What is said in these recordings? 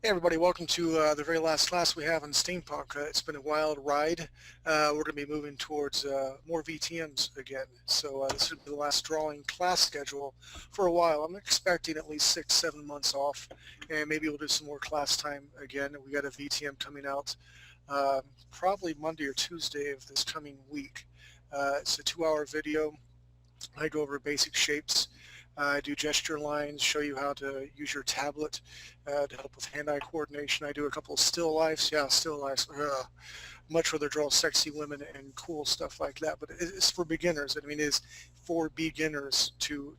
Hey everybody, welcome to the very last class we have on Steampunk. It's been a wild ride. We're going to be moving towards more VTMs again. So this will be the last drawing class schedule for a while. I'm expecting at least 6-7 months off, and maybe we'll do some more class time again. We got a VTM coming out probably Monday or Tuesday of this coming week. It's a 2-hour video. I go over basic shapes. I do gesture lines, show you how to use your tablet to help with hand-eye coordination. I do a couple of still lifes. Yeah, still lifes. Much rather draw sexy women and cool stuff like that, but it's for beginners. I mean, it's for beginners to,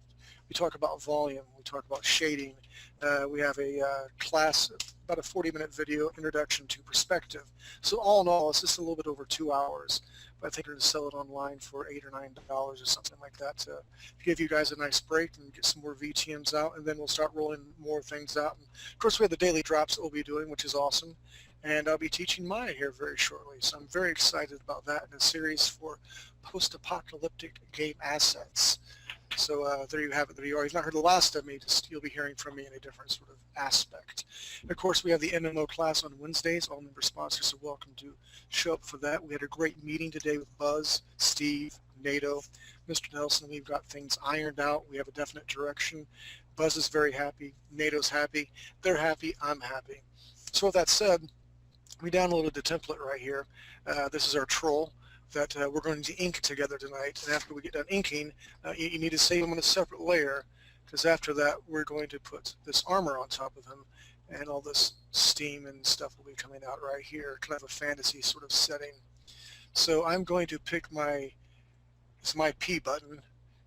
we talk about volume, we talk about shading. We have a class, about a 40-minute video, introduction to perspective. So all in all, it's just a little bit over 2 hours. But I think we're going to sell it online for $8 or $9 or something like that to give you guys a nice break and get some more VTMs out, and then we'll start rolling more things out. And of course, we have the daily drops that we'll be doing, which is awesome. And I'll be teaching Maya here very shortly. So I'm very excited about that in a series for post-apocalyptic game assets. So there you have it. There you are. If you've not heard the last of me, you'll be hearing from me in a different sort of aspect. And of course, we have the MMO class on Wednesdays. All member sponsors are welcome to show up for that. We had a great meeting today with Buzz, Steve, NATO, Mr. Nelson. We've got things ironed out. We have a definite direction. Buzz is very happy. NATO's happy. They're happy. I'm happy. So with that said, we downloaded the template right here. This is our troll that we're going to ink together tonight. And after we get done inking, you need to save them on a separate layer, because after that we're going to put this armor on top of him, and all this steam and stuff will be coming out right here, kind of a fantasy sort of setting. So I'm going to pick it's my P button.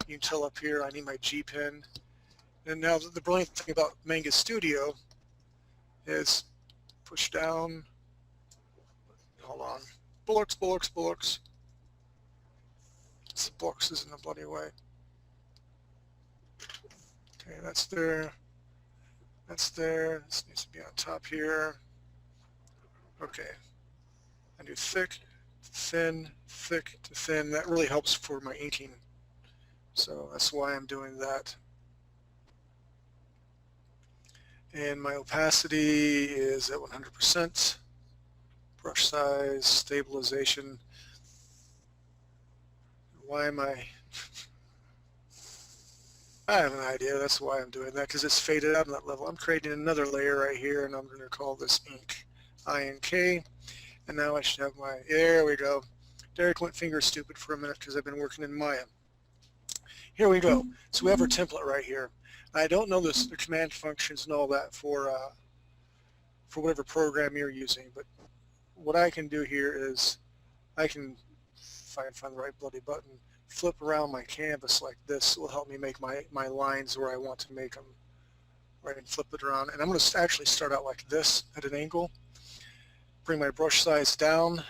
You can tell up here I need my G pen. And now the brilliant thing about Manga Studio is push down, hold on, bullocks. The box is in a bloody way. Okay, that's there. That's there. This needs to be on top here. Okay. I do thick, thin, thick to thin. That really helps for my inking. So that's why I'm doing that. And my opacity is at 100%. Brush size, stabilization. Why am I have an idea. That's why I'm doing that, because it's faded out on that level. I'm creating another layer right here, and I'm going to call this ink, I-N-K. And now I should have there we go. Derek went finger stupid for a minute because I've been working in Maya. Here we go. So we have our template right here. I don't know the command functions and all that for whatever program you're using, but what I can do here is I can, if I can find the right bloody button, flip around my canvas like this. It will help me make my lines where I want to make them. Right, and flip it around. And I'm going to actually start out like this at an angle. Bring my brush size down,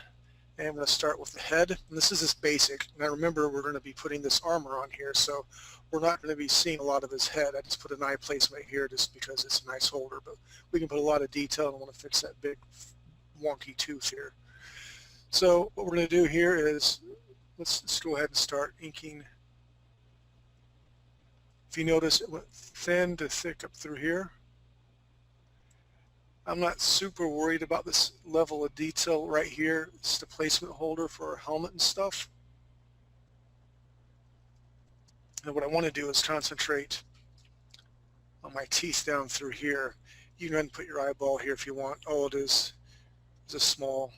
and I'm going to start with the head. And this is just basic. Now remember, we're going to be putting this armor on here, so we're not going to be seeing a lot of his head. I just put an eye placement here just because it's a nice holder, but we can put a lot of detail, and I want to fix that big wonky tooth here. So what we're going to do here is let's go ahead and start inking. If you notice, it went thin to thick up through here. I'm not super worried about this level of detail right here. It's the placement holder for our helmet and stuff. And what I want to do is concentrate on my teeth down through here. You can go ahead and put your eyeball here if you want. Oh, it is a small,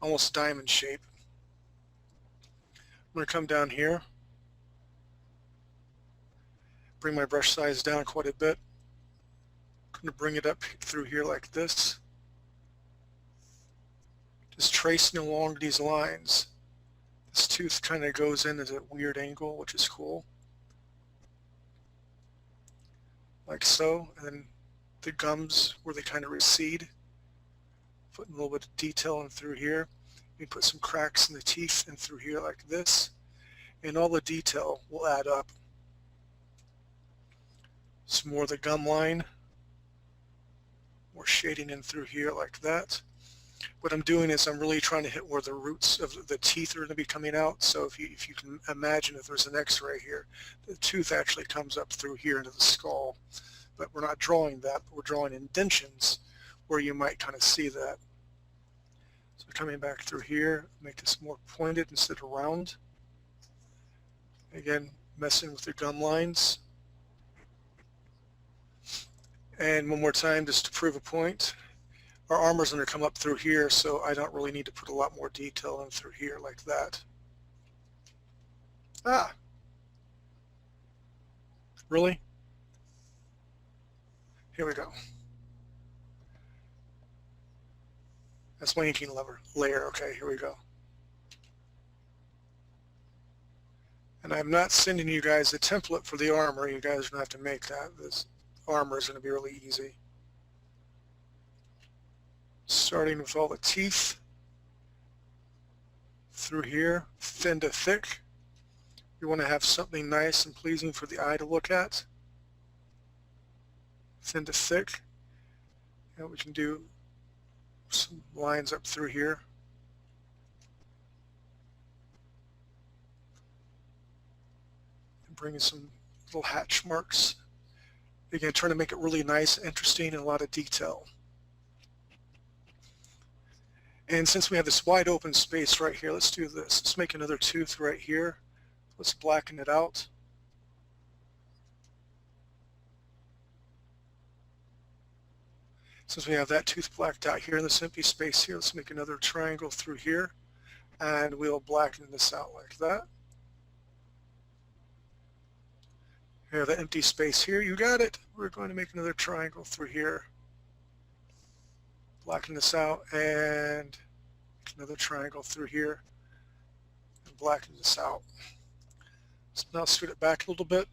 almost diamond shape. I'm going to come down here, bring my brush size down quite a bit. I'm going to bring it up through here like this. Just tracing along these lines. This tooth kind of goes in at a weird angle, which is cool. Like so. And then the gums where they kind of recede. Putting a little bit of detail in through here. We put some cracks in the teeth in through here like this. And all the detail will add up. Some more of the gum line. More shading in through here like that. What I'm doing is I'm really trying to hit where the roots of the teeth are going to be coming out. So if you can imagine, if there's an x-ray here, the tooth actually comes up through here into the skull. but we're not drawing that, but we're drawing indentions where you might kind of see that. So coming back through here, make this more pointed instead of round. Again, messing with your gum lines. And one more time, just to prove a point, our armor's going to come up through here, so I don't really need to put a lot more detail in through here like that. Ah! Really? Here we go. That's my inking layer. Okay, here we go. And I'm not sending you guys a template for the armor. You guys are going to have to make that. This armor is going to be really easy. Starting with all the teeth through here, thin to thick. You want to have something nice and pleasing for the eye to look at. Thin to thick. And we can do some lines up through here. And bring in some little hatch marks. Again, trying to make it really nice, interesting, and a lot of detail. And since we have this wide open space right here, let's do this. Let's make another tooth right here. Let's blacken it out. Since we have that tooth blacked out here in this empty space here, let's make another triangle through here, and we'll blacken this out like that. We have the empty space here. You got it. We're going to make another triangle through here. Blacken this out and make another triangle through here and blacken this out. So now scoot it back a little bit.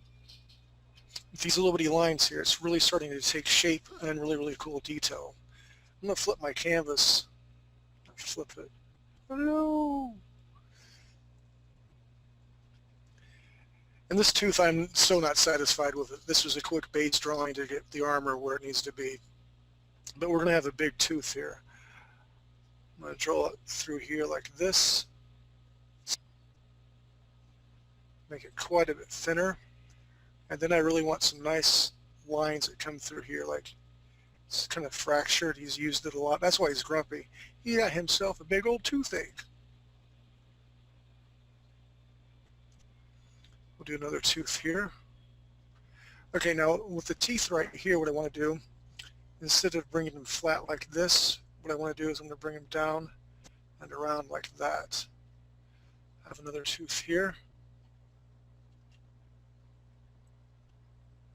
With these little bitty lines here, it's really starting to take shape and really cool detail. I'm going to flip my canvas. Flip it. Oh no! And this tooth, I'm so not satisfied with it. This was a quick base drawing to get the armor where it needs to be. But we're going to have a big tooth here. I'm going to draw it through here like this. Make it quite a bit thinner. And then I really want some nice lines that come through here, like it's kind of fractured. He's used it a lot. That's why he's grumpy. He got himself a big old toothache. We'll do another tooth here. Okay, now with the teeth right here, what I want to do, instead of bringing them flat like this, what I want to do is I'm going to bring them down and around like that. I have another tooth here.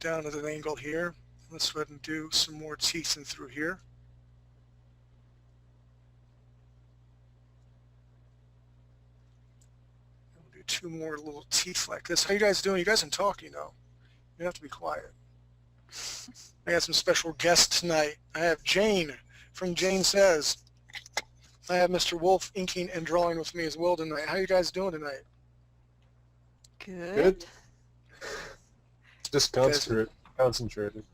Down at an angle here. Let's go ahead and do some more teeth in through here. And we'll do two more little teeth like this. How you guys doing? You guys can talk, you know. You have to be quiet. I got some special guests tonight. I have Jane from Jane Says. I have Mr. Wolf inking and drawing with me as well tonight. How you guys doing tonight? Good. Just concentrated.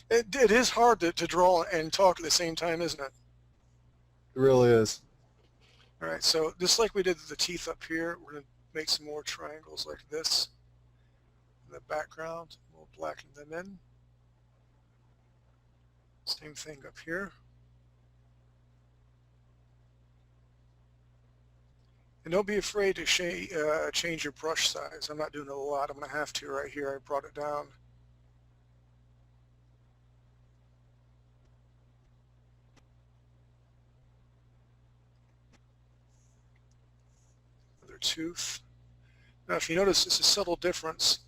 It is hard to draw and talk at the same time, isn't it? It really is. All right, so just like we did the teeth up here, we're going to make some more triangles like this. In the background, we'll blacken them in. Same thing up here. And don't be afraid to change your brush size. I'm not doing it a lot. I'm going to have to right here. I brought it down. Another tooth. Now if you notice, it's a subtle difference.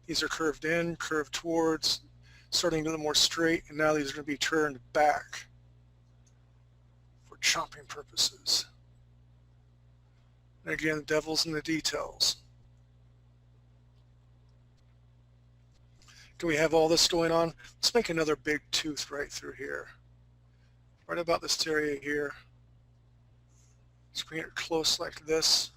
These are curved in, curved towards, starting to look more straight, and now these are going to be turned back for chopping purposes. And again, the devil's in the details. Do we have all this going on? Let's make another big tooth right through here. Right about this area here. Let's bring it close like this.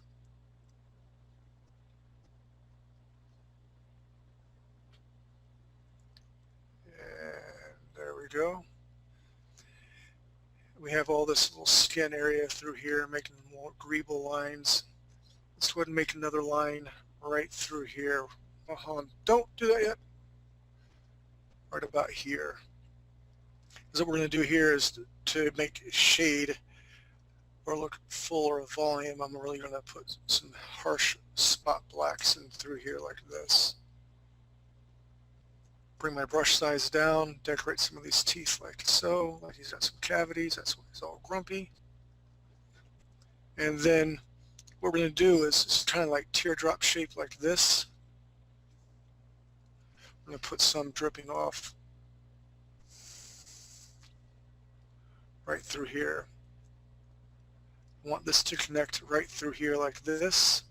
And there we go. We have all this little skin area through here, making more greeble lines. Let's go ahead and make another line right through here. Don't do that yet. right about here. Because what we're going to do here is to make shade or look full or volume, I'm really going to put some harsh spot blacks in through here like this. Bring my brush size down, decorate some of these teeth like so, like he's got some cavities, that's why he's all grumpy. And then what we're going to do is just kind of like teardrop shape like this. I'm going to put some dripping off right through here. I want this to connect right through here like this.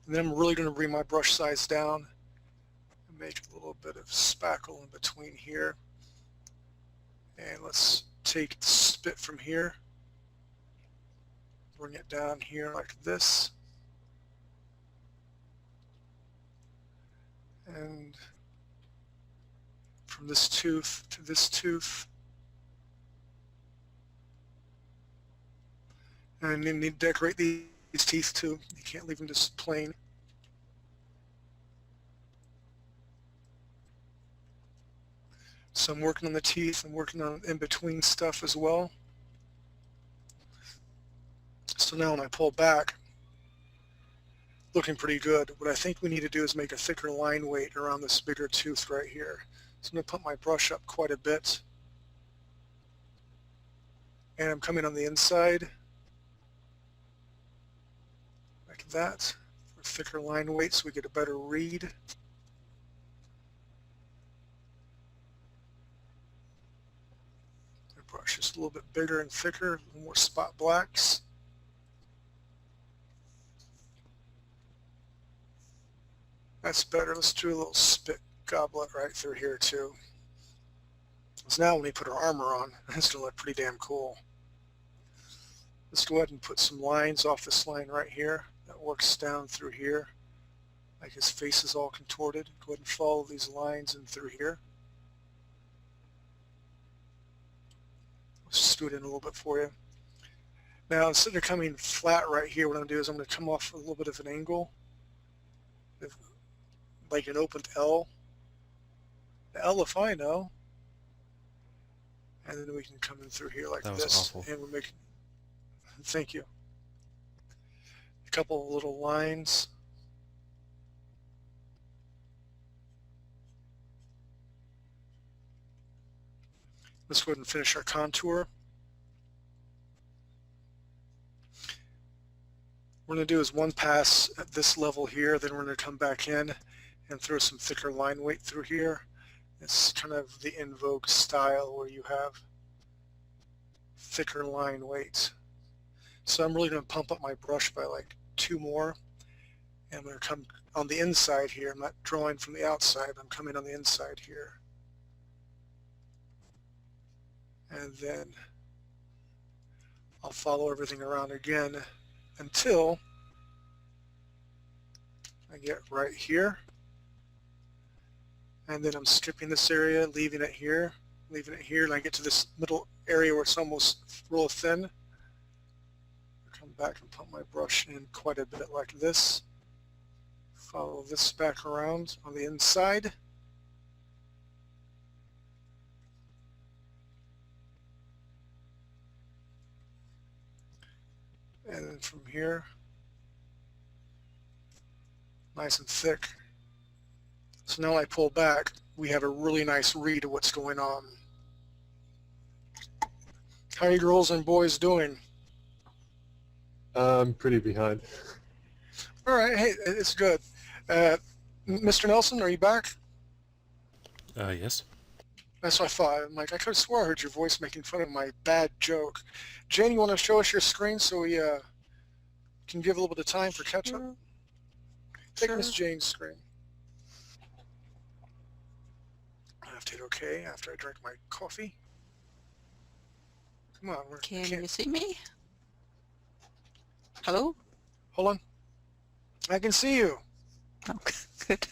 And then I'm really going to bring my brush size down and make a little bit of spackle in between here. And let's take the spit from here, bring it down here like this. And from this tooth to this tooth. And you need to decorate these teeth too. You can't leave them just plain. So I'm working on the teeth. I'm working on in-between stuff as well. So now when I pull back, looking pretty good. What I think we need to do is make a thicker line weight around this bigger tooth right here. So I'm going to put my brush up quite a bit. And I'm coming on the inside. Like that, for thicker line weight so we get a better read. The brush is a little bit bigger and thicker, a little more spot blacks. That's better. Let's do a little spit goblet right through here too. So now when we put our armor on, it's going to look pretty damn cool. Let's go ahead and put some lines off this line right here. That works down through here, like his face is all contorted. Go ahead and follow these lines in through here. Let's just do it in a little bit for you. Now instead of coming flat right here, what I'm going to do is I'm going to come off a little bit of an angle, like an opened L. The L if I know. And then we can come in through here like That was this. awful. And we're making, thank you. A couple of little lines. Let's go ahead and finish our contour. What we're going to do is one pass at this level here, then we're going to come back in and throw some thicker line weight through here. It's kind of the in vogue style where you have thicker line weight. So I'm really going to pump up my brush by like 2 more. And I'm going to come on the inside here. I'm not drawing from the outside, I'm coming on the inside here. And then I'll follow everything around again until I get right here. And then I'm skipping this area, leaving it here, and I get to this middle area where it's almost real thin. Come back and put my brush in quite a bit like this. Follow this back around on the inside. And then from here, nice and thick. So now when I pull back, we have a really nice read of what's going on. How are you girls and boys doing? I'm pretty behind. All right, hey, it's good. Mr. Nelson, are you back? Yes. That's what I thought. I'm like, I could have swore I heard your voice making fun of my bad joke. Jane, you want to show us your screen so we can give a little bit of time for catch-up? Take Sure. Miss Jane's screen. I have to hit OK after I drink my coffee. Come on. Can you see me? Hello? Hold on. I can see you. Oh, good.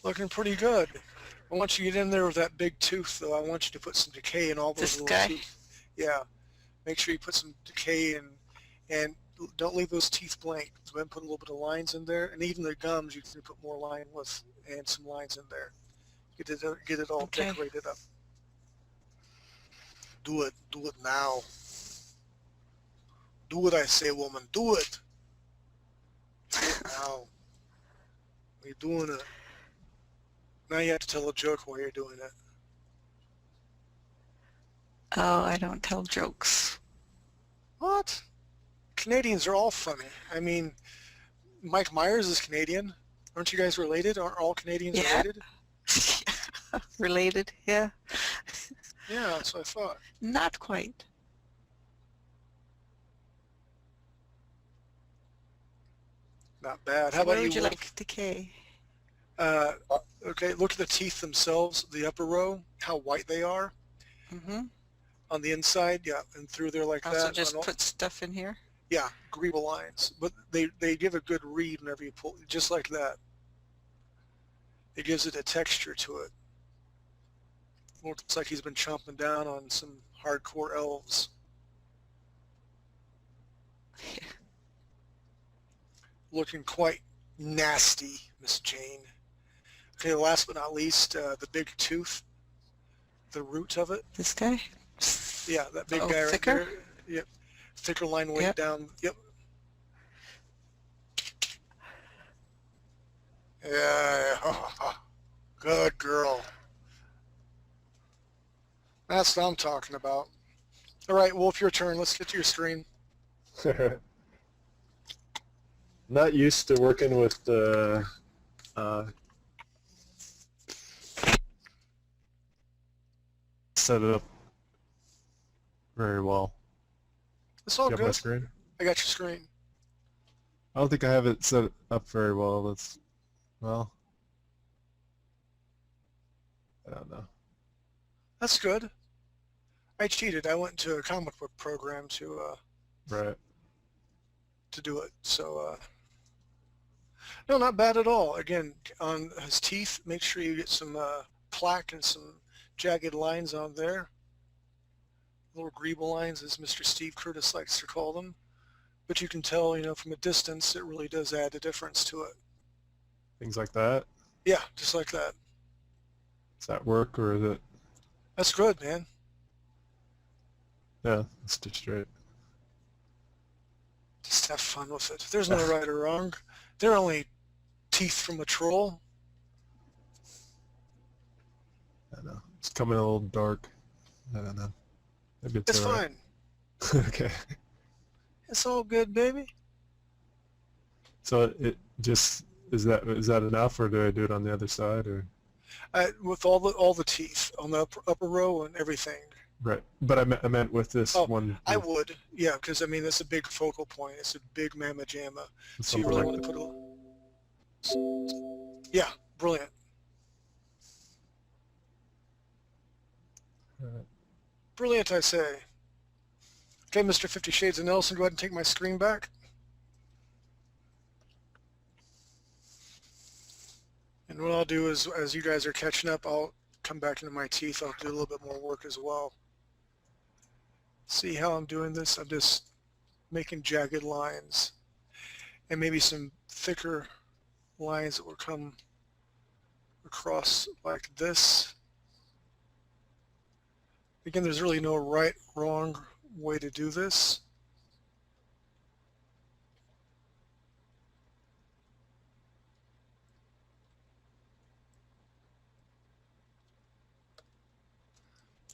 Looking pretty good. I want you to get in there with that big tooth, though. I want you to put some decay in all those This little guy? teeth. Yeah. Make sure you put some decay in. And don't leave those teeth blank. Go ahead and put a little bit of lines in there, and even the gums you can put more line with, and some lines in there. Get it all Okay. decorated up. Do it now. Do it, I say, woman. Do it. Do it now. You're doing it. Now you have to tell a joke while you're doing it. Oh, I don't tell jokes. What? Canadians are all funny. I mean, Mike Myers is Canadian. Aren't you guys related? Aren't all Canadians Yeah. related? Related, yeah. Yeah, that's what I thought. Not quite. Not bad. How Where about would you? you like decay? Okay, look at the teeth themselves, the upper row, how white they are Mm-hmm. on the inside. Yeah, and through there like Also that. just put stuff in here? Yeah, greeble lines. But they give a good read whenever you pull, just like that. It gives it a texture to it. Looks like he's been chomping down on some hardcore elves. Looking quite nasty, Miss Jane. Okay, last but not least, the big tooth, the root of it. This guy? Yeah, that big Oh, guy right thicker? there. Yep. Thicker line weight Yep. down. Yep. Yeah. Good girl. That's what I'm talking about. All right, Wolf, your turn. Let's get to your screen. Not used to working with set it up very well. It's all You have my good. screen? I got your screen. I don't think I have it set up very well. That's, well, I don't know. That's good. I cheated. I went to a comic book program to Right. do it. So no, not bad at all. Again, on his teeth, make sure you get some plaque and some jagged lines on there. Little greeble lines, as Mr. Steve Curtis likes to call them. But you can tell, from a distance, it really does add a difference to it. Things like that. Yeah, just like that. Does that work, or is it? That's good, man. Yeah, stitch straight. Just have fun with it. There's no right or wrong. They're only teeth from a troll. I don't know. It's coming a little dark. I don't know. Maybe It's all right. fine. Okay. It's all good, baby. So it just is that enough, or do I do it on the other side, or? With all the teeth on the upper row and everything. Right, but I meant with this one. I would, yeah, because I mean it's a big focal point. It's a big mamma jamma. So you something really like want to put a. Yeah, brilliant. that. Brilliant, I say. Okay, Mr. 50 Shades of Nelson, go ahead and take my screen back. And what I'll do is, as you guys are catching up, I'll come back into my teeth. I'll do a little bit more work as well. See how I'm doing this? I'm just making jagged lines and maybe some thicker lines that will come across like this. Again, there's really no right, wrong way to do this.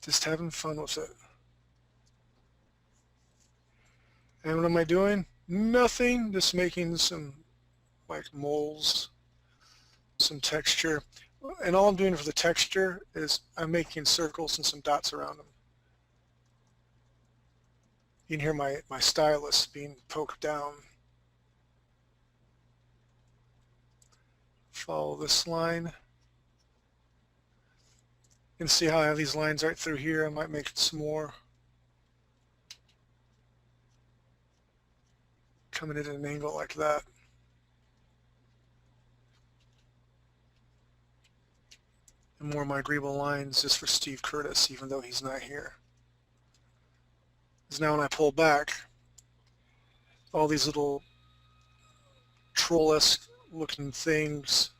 Just having fun with it. And what am I doing? Nothing, just making some like moles, some texture. And all I'm doing for the texture is I'm making circles and some dots around them. You can hear my stylus being poked down. Follow this line. You can see how I have these lines right through here. I might make some more. Coming in at an angle like that. And more of my greeble lines just for Steve Curtis, even though he's not here. Because now when I pull back, all these little troll-esque looking things.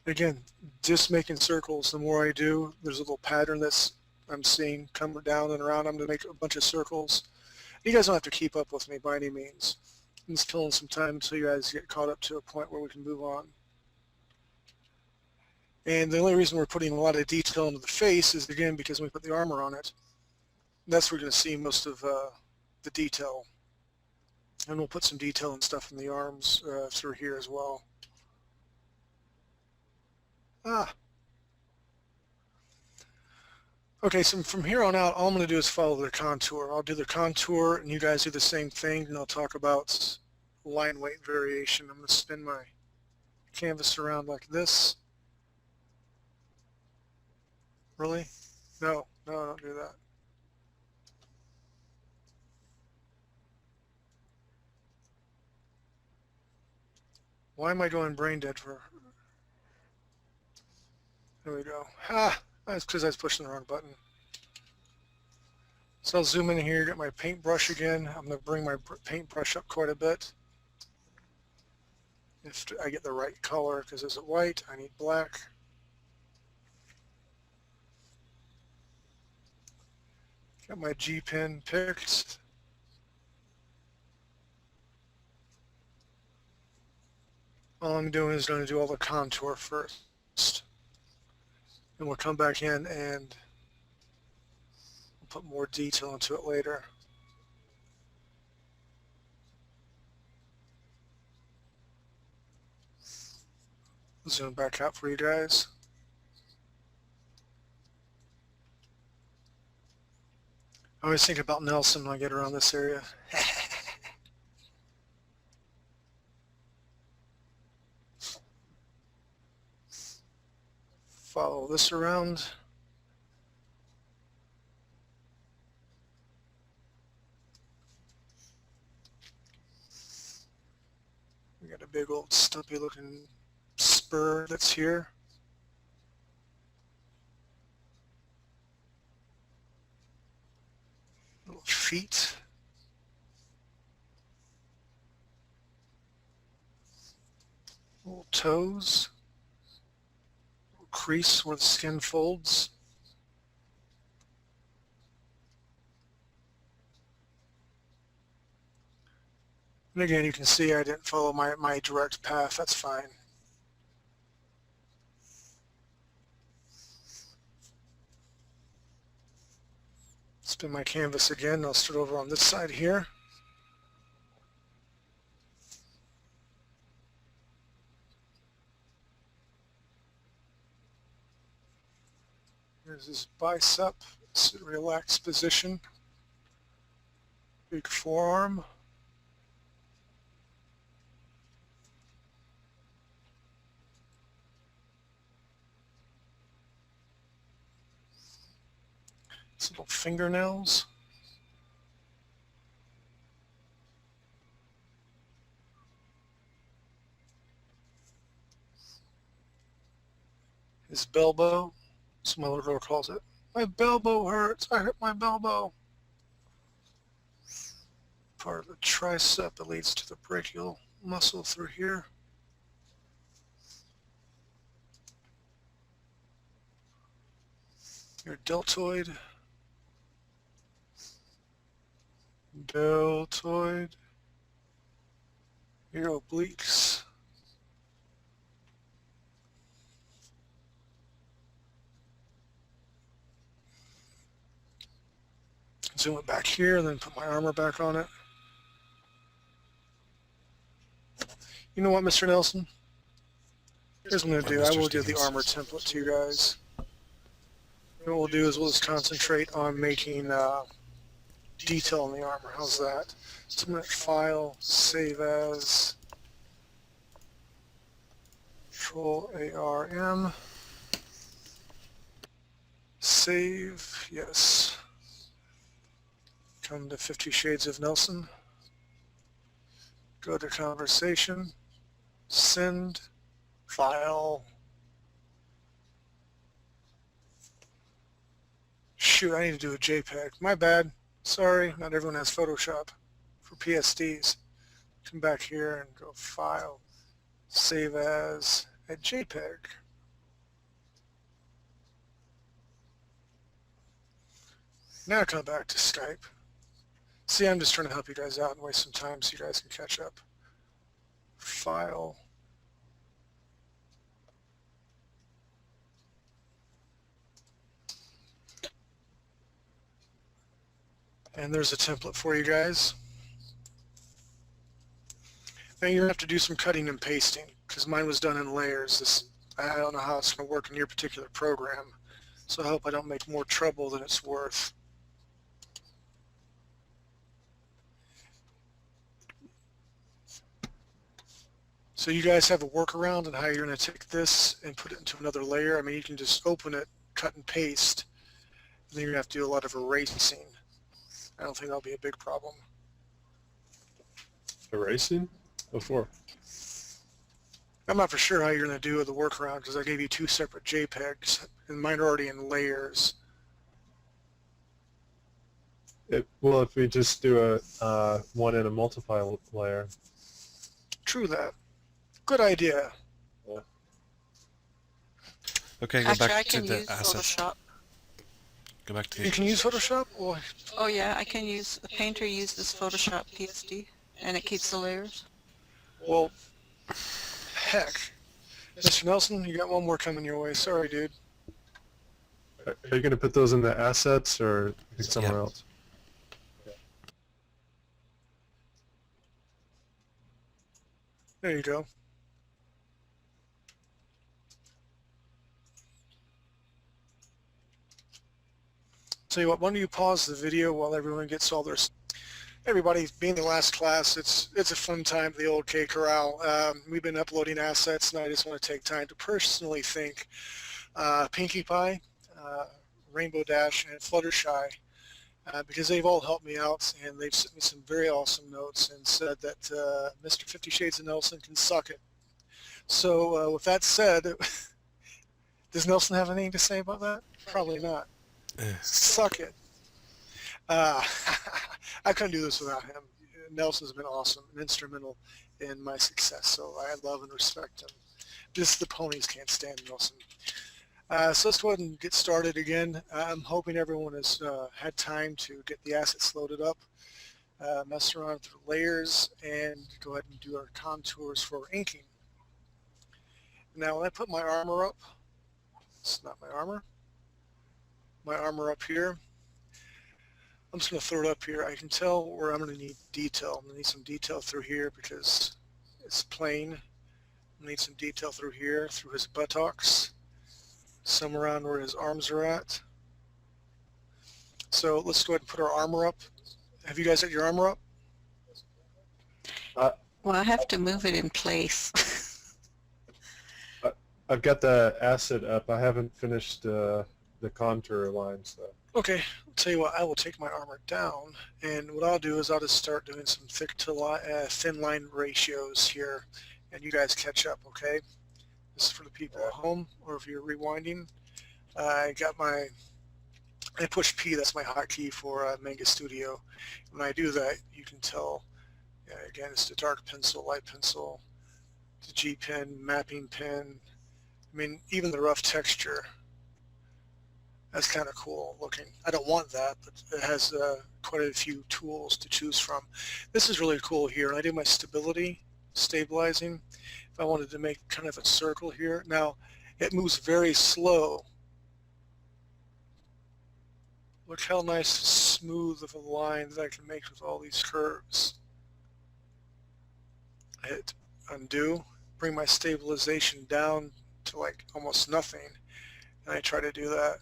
Again, just making circles. The more I do, there's a little pattern that's I'm seeing come down and around. I'm going to make a bunch of circles. You guys don't have to keep up with me by any means. I'm just killing some time until you guys get caught up to a point where we can move on. And the only reason we're putting a lot of detail into the face is, again, because we put the armor on it. That's where we're going to see most of the detail. And we'll put some detail and stuff in the arms through here as well. Okay, so from here on out, all I'm going to do is follow their contour. I'll do the contour, and you guys do the same thing, and I'll talk about line weight variation. I'm going to spin my canvas around like this. Really? No, don't do that. Why am I going brain dead for? There we go. That's because I was pushing the wrong button. So I'll zoom in here, get my paintbrush again. I'm going to bring my paintbrush up quite a bit. If I get the right color, because is it white? I need black. Got my G pen picked. All I'm doing is going to do all the contour first. And we'll come back in and put more detail into it later. Zoom back out for you guys. I always think about Nelson when I get around this area. Follow this around. We got a big old stumpy looking spur that's here. Little feet. Little toes. Little crease where the skin folds. And again, you can see I didn't follow my direct path. That's fine. Spin my canvas again. I'll start over on this side here. Here's his bicep. It's a relaxed position. Big forearm. His little fingernails. His bell bow. Some other girl calls it. My bell bow hurts. I hurt my bell bow. Part of the tricep that leads to the brachial muscle through here. Your deltoid. Deltoid. Your obliques. Zoom it back here and then put my armor back on it. You know what, Mr. Nelson? Here's what I'm going to do. I will give the armor template to you guys. And what we'll do is we'll just concentrate on making detail in the armor. How's that? So I'm going to file, save as, Control ARM, save, yes. Come to 50 Shades of Nelson. Go to conversation, send, file. shoot, I need to do a JPEG. My bad. Sorry, not everyone has Photoshop for PSDs. Come back here and go File, Save As, a JPEG. Now come back to Skype. See, I'm just trying to help you guys out and waste some time so you guys can catch up. File. And there's a template for you guys. Now you're going to have to do some cutting and pasting because mine was done in layers. I don't know how it's going to work in your particular program, so I hope I don't make more trouble than it's worth. So you guys have a workaround on how you're going to take this and put it into another layer. I mean, you can just open it, cut and paste, and then you're going to have to do a lot of erasing. I don't think that'll be a big problem. Erasing? Before. I'm not for sure how you're going to do the workaround because I gave you two separate JPEGs and mine are already in layers. Well, if we just do a one in a multiply layer. True that. Good idea. Yeah. Okay, go Actually, I back to can the use asset. Photoshop. Go back to You can use Photoshop? Well, Oh yeah, I can use, the painter uses Photoshop PSD, and it keeps the layers. well, heck. Mr. Nelson, you got one more coming your way. Sorry, dude. Are you going to put those in the assets or somewhere Yeah. else? There you go. Tell you what, why don't you pause the video while everyone gets all their... Everybody, being the last class, it's a fun time at the old K Corral. We've been uploading assets, and I just want to take time to personally thank Pinkie Pie, Rainbow Dash, and Fluttershy, because they've all helped me out, and they've sent me some very awesome notes and said that Mr. 50 Shades of Nelson can suck it. So with that said, does Nelson have anything to say about that? Probably not. Suck it. I couldn't do this without him. Nelson's been awesome and instrumental in my success, so I love and respect him. Just the ponies can't stand Nelson. So let's go ahead and get started again. I'm hoping everyone has had time to get the assets loaded up, mess around with the layers, and go ahead and do our contours for inking. Now when I put my armor up, it's not my armor up here, I'm just going to throw it up here. I can tell where I'm going to need detail. I'm going to need some detail through here because it's plain. I need some detail through here, through his buttocks, some around where his arms are at. So let's go ahead and put our armor up. Have you guys got your armor up? Well, I have to move it in place. I've got the asset up. I haven't finished the contour lines though. Okay, I'll tell you what, I will take my armor down, and what I'll do is I'll just start doing some thick to thin line ratios here, and you guys catch up, okay? This is for the people at home, or if you're rewinding. I push P, that's my hotkey for Manga Studio. When I do that, you can tell, again, it's the dark pencil, light pencil, the G pen, mapping pen, I mean, even the rough texture. That's kind of cool looking. I don't want that, but it has quite a few tools to choose from. This is really cool here. I do my stabilizing. If I wanted to make kind of a circle here. Now, it moves very slow. Look how nice and smooth of a line that I can make with all these curves. I hit undo, bring my stabilization down to like almost nothing, and I try to do that.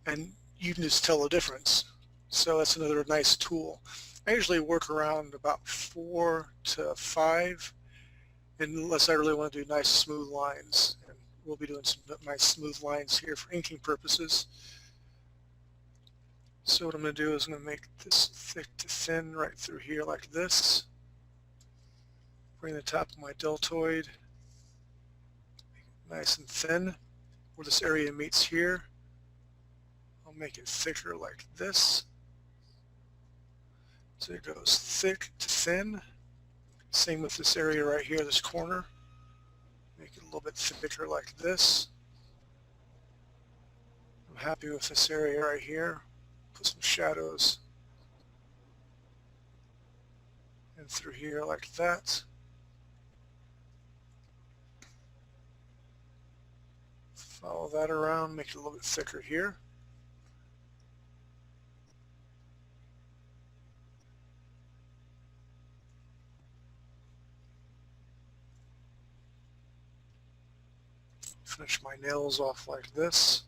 And you can just tell the difference. So that's another nice tool. I usually work around about 4 to 5, unless I really want to do nice smooth lines. And we'll be doing some nice smooth lines here for inking purposes. So what I'm going to do is I'm going to make this thick to thin right through here like this. Bring the top of my deltoid nice and thin. where this area meets here. I'll make it thicker like this. So it goes thick to thin. Same with this area right here, this corner. Make it a little bit thicker like this. I'm happy with this area right here. Put some shadows in through here like that. Follow that around, make it a little bit thicker here. Finish my nails off like this.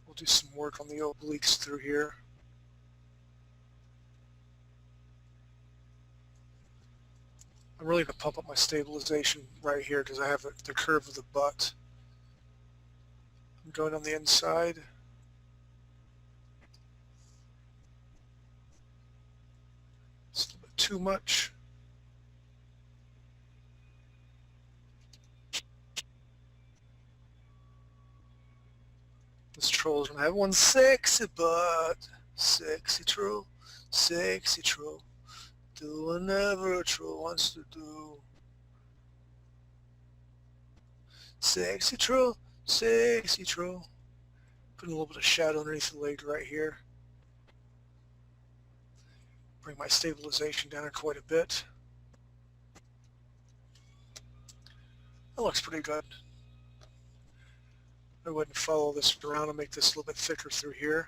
We'll do some work on the obliques through here. I'm really going to pump up my stabilization right here because I have the curve of the butt. I'm going on the inside. It's a little bit too much. This troll's going to have one sexy butt. Sexy troll. Sexy troll. Do whatever a troll wants to do. Sexy troll, sexy troll. Putting a little bit of shadow underneath the leg right here. Bring my stabilization down quite a bit. That looks pretty good. I wouldn't follow this around and make this a little bit thicker through here.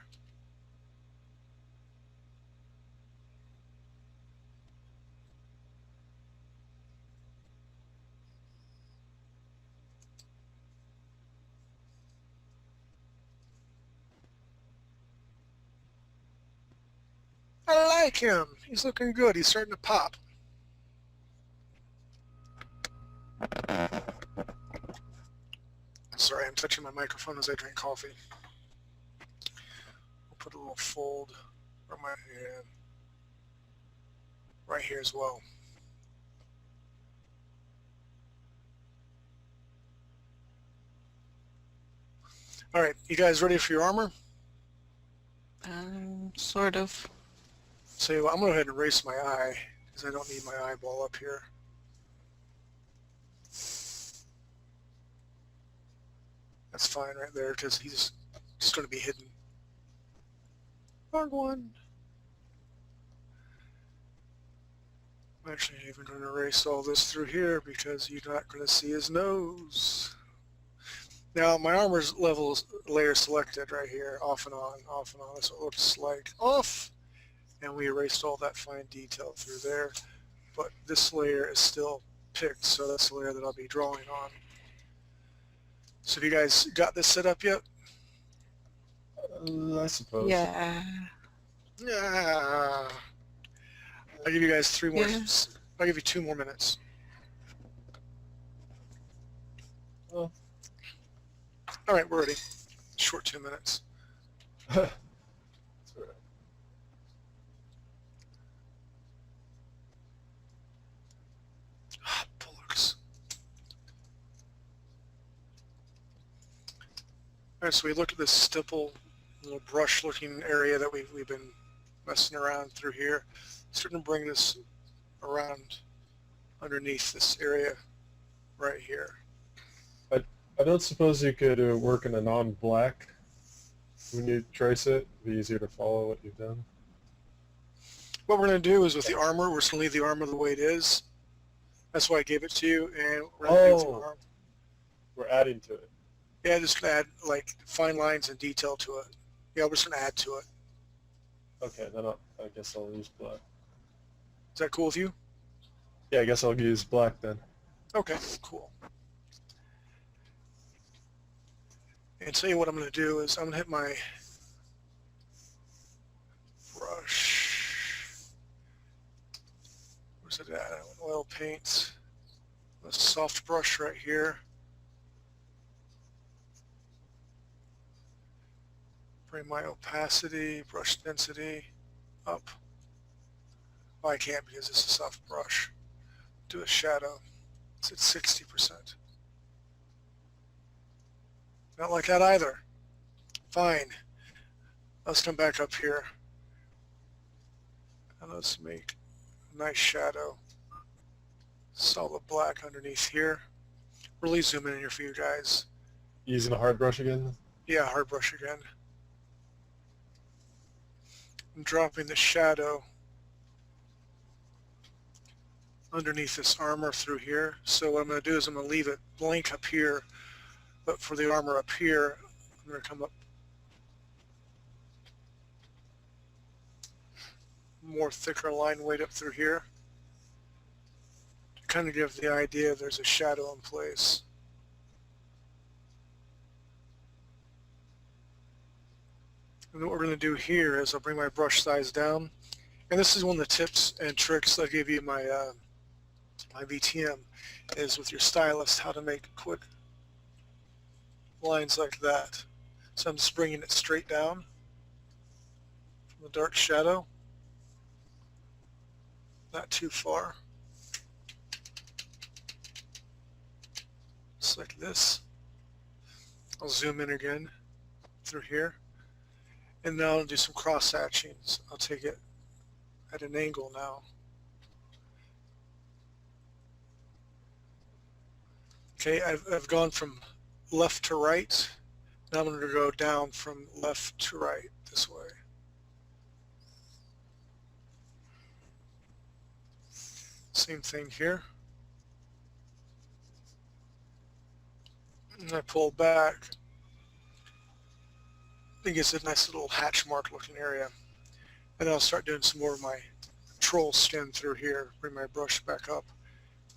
I like him. He's looking good. He's starting to pop. Sorry, I'm touching my microphone as I drink coffee. I'll put a little fold on my hand right here as well. All right, you guys ready for your armor? Sort of. So I'm going to go ahead and erase my eye because I don't need my eyeball up here. That's fine right there because he's just going to be hidden. Wrong one. I'm actually even going to erase all this through here because you're not going to see his nose. Now my armor's levels layer selected right here, off and on, off and on. That's what it looks like. Off! And we erased all that fine detail through there. But this layer is still picked, so that's the layer that I'll be drawing on. So have you guys got this set up yet? I suppose. Yeah. Yeah. I'll give you guys 3 more. Yeah. I'll give you 2 more minutes. Well. All right, we're ready. Short 2 minutes. That's all right. Bullocks. All right, so we looked at this stipple, little brush-looking area that we've been messing around through here. Starting to bring this around underneath this area right here. I don't suppose you could work in a non-black when you trace it. It'd be easier to follow what you've done. What we're going to do is with the armor, we're just going to leave the armor the way it is. That's why I gave it to you, and we're going to do the armor. We're adding to it. Yeah, just going to add like fine lines and detail to it. Yeah, we're just going to add to it. Okay, then I guess I'll use black. Is that cool with you? Yeah, I guess I'll use black then. Okay, cool. And tell you what I'm going to do is I'm going to hit my brush. Where's it at? Oil paint. A soft brush right here. Bring my opacity, brush density up. Oh, I can't because it's a soft brush. do a shadow. It's at 60%. Not like that either. Fine. Let's come back up here. And let's make a nice shadow. Solid black underneath here. Really zoom in here for you guys. Using a hard brush again? Yeah, hard brush again. I'm dropping the shadow underneath this armor through here. So what I'm going to do is I'm going to leave it blank up here, but for the armor up here, I'm going to come up more thicker line weight up through here to kind of give the idea there's a shadow in place. And what we're going to do here is I'll bring my brush size down, and this is one of the tips and tricks I gave you in my my VTM, is with your stylus how to make quick lines like that. So I'm just bringing it straight down from the dark shadow, not too far, just like this. I'll zoom in again through here, and now I'll do some cross hatchings. I'll take it at an angle now. Okay, I've gone from left to right. Now I'm going to go down from left to right this way. Same thing here. And I pull back. It gives a nice little hatch mark looking area. And I'll start doing some more of my troll skin through here. Bring my brush back up.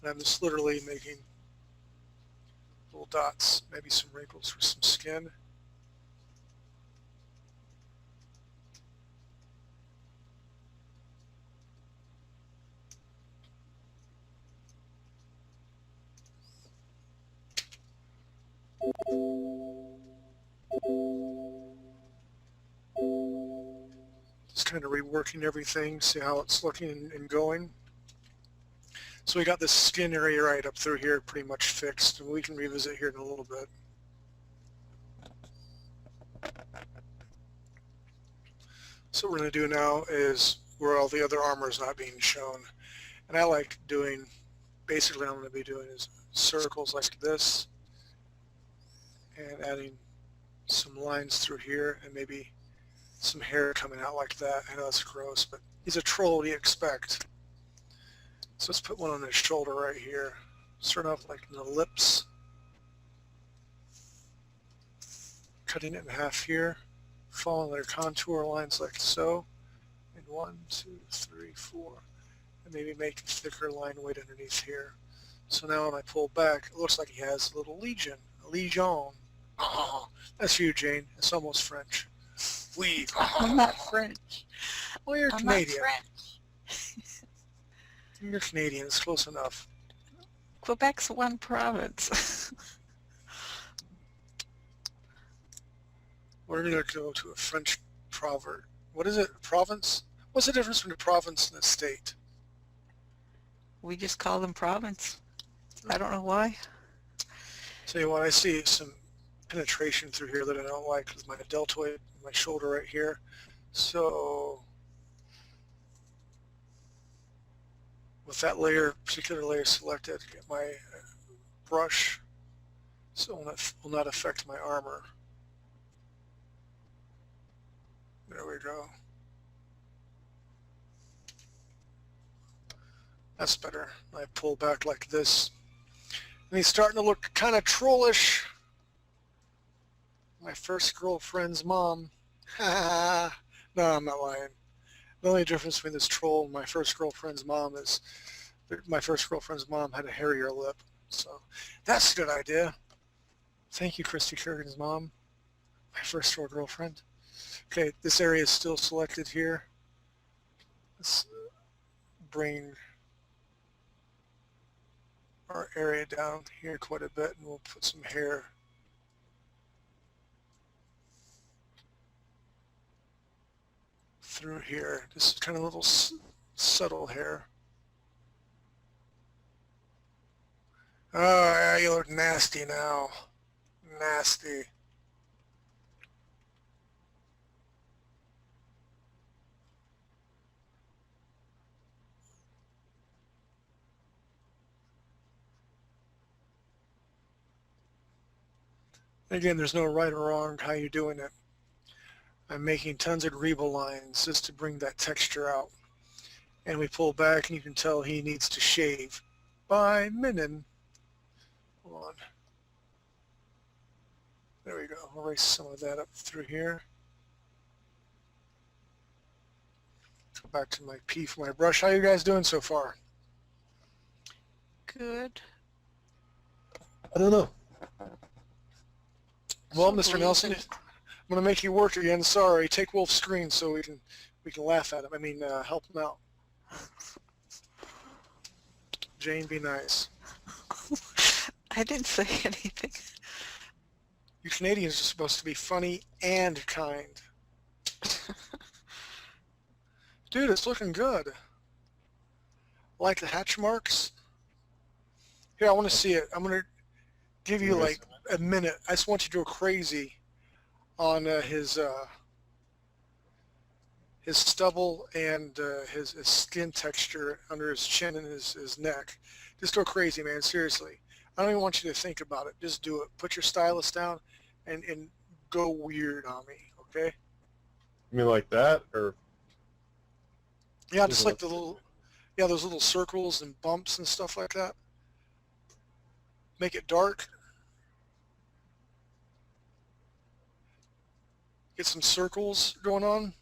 And I'm just literally making little dots, maybe some wrinkles for some skin. Just kind of reworking everything, see how it's looking and going. So we got this skin area right up through here pretty much fixed, and we can revisit here in a little bit. So what we're going to do now is where all the other armor is not being shown. And I like doing, basically what I'm going to be doing is circles like this, and adding some lines through here, and maybe some hair coming out like that. I know that's gross, but he's a troll, what do you expect? So let's put one on his shoulder right here. Start off like in the lips. Cutting it in half here. Following their contour lines like so. And 1, 2, 3, 4. And maybe make a thicker line weight underneath here. So now when I pull back, it looks like he has a little legion. A legion. Oh, that's you, Jane. It's almost French. Oui. I'm not French. Well, you're I'm Canadian. not French. You're Canadian. It's close enough. Quebec's one province. We're going to go to a French proverb. What is it? Province? What's the difference between a province and a state? We just call them province. I don't know why. Tell you what, I see some penetration through here that I don't like with my deltoid, my shoulder right here. So with that layer, particular layer selected, get my brush so it will not affect my armor. There we go. That's better. I pull back like this. And he's starting to look kind of trollish. My first girlfriend's mom. No, I'm not lying. The only difference between this troll and my first girlfriend's mom is that my first girlfriend's mom had a hairier lip. So that's a good idea. Thank you, Christy Kurgan's mom. My first real girlfriend. Okay, this area is still selected here. Let's bring our area down here quite a bit, and we'll put some hair through here. Just kind of little subtle hair. Oh, yeah, you look nasty now. Nasty. Again, there's no right or wrong how you're doing it. I'm making tons of greeble lines just to bring that texture out. And we pull back and you can tell he needs to shave by minute. Hold on. There we go. Erase some of that up through here. Go back to my P for my brush. How you guys doing so far? Good. I don't know. Well, So Mr. Nelson, blue. I'm going to make you work again. Sorry. Take Wolf's screen so we can laugh at him. Help him out. Jane, be nice. I didn't say anything. You Canadians are supposed to be funny and kind. Dude, it's looking good. Like the hatch marks. Here, I want to see it. I'm going to give you like a minute. I just want you to go crazy on his stubble and his skin texture under his chin and his neck. Just go crazy, man. Seriously. I don't even want you to think about it. Just do it. Put your stylus down and go weird on me, okay? You mean like that, or? Yeah, just like those little circles and bumps and stuff like that. Make it dark. Get some circles going on.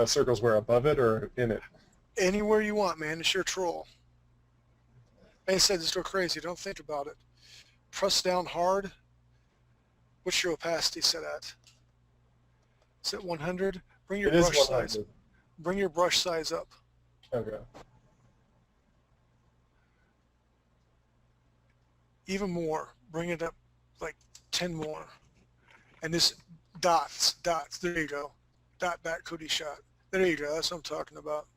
Circles where above it or in it? Anywhere you want, man. It's your troll. Like I said, just go crazy. Don't think about it. Press down hard. What's your opacity set at? It's at 100. Bring your It is brush 100. size. Bring your brush size up. Okay. Even more. Bring it up like 10 more. And this dots. There you go. Dot cootie shot. There you go. That's what I'm talking about.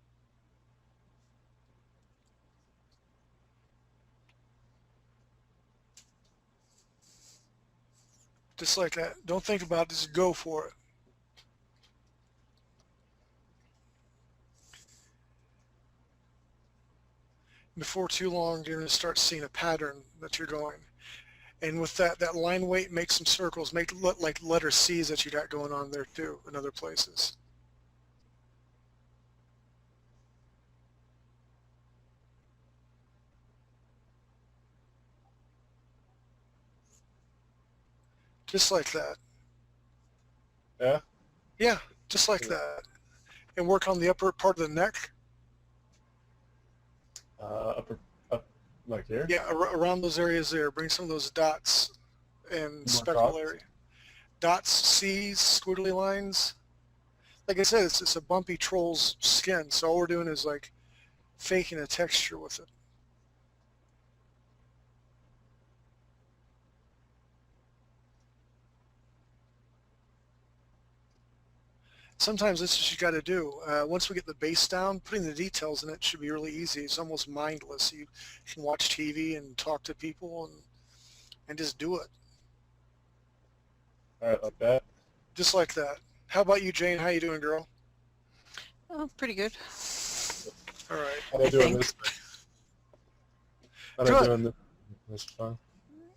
Just like that. Don't think about it. Just go for it. Before too long, you're going to start seeing a pattern that you're going. And with that line weight, make some circles. Make like letter C's that you got going on there too in other places. Just like that. Yeah? Yeah, just like that. And work on the upper part of the neck. Up, like here? Yeah, around those areas there. Bring some of those dots and More speckle dots? area. Dots, C's, squiggly lines. Like I said, it's a bumpy troll's skin, so all we're doing is like faking a texture with it. Sometimes that's what you got to do. Once we get the base down, putting the details in it should be really easy. It's almost mindless. You can watch TV and talk to people and just do it. All right, like that. Just like that. How about you, Jane? How you doing, girl? Oh, pretty good. All right. How do I I do on think. this? How do I Good. do on this? This is fine.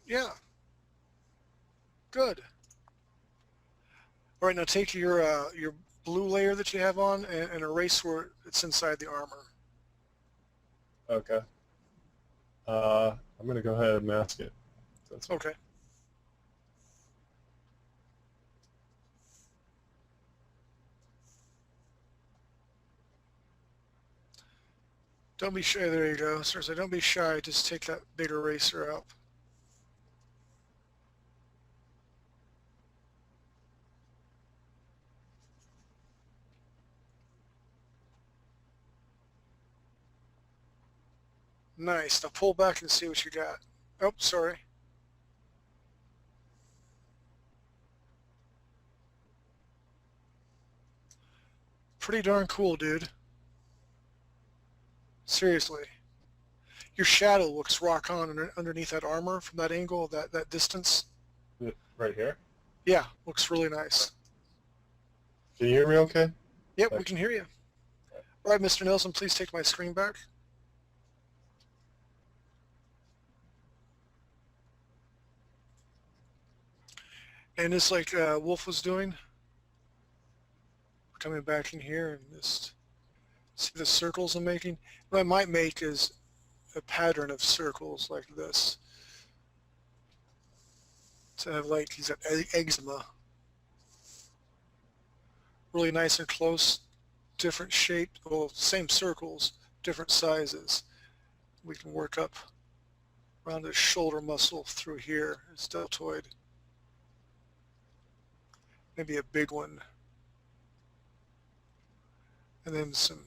Yeah. Good. All right, now take your blue layer that you have on and erase where it's inside the armor. Okay. I'm going to go ahead and mask it. That's Okay. Don't be shy. There you go. Seriously, don't be shy. Just take that big eraser out. Nice. Now pull back and see what you got. Oh, sorry. Pretty darn cool, dude. Seriously. your shadow looks rock on underneath that armor from that angle, that distance. Right here? Yeah, looks really nice. Can you hear me okay? Yep, we can hear you. All right, Mr. Nelson, please take my screen back. And just like Wolf was doing, coming back in here and just see the circles I'm making. What I might make is a pattern of circles like this. To have like he's got eczema. Really nice and close, different shaped, well, same circles, different sizes. We can work up around his shoulder muscle through here, his deltoid. Maybe a big one. And then some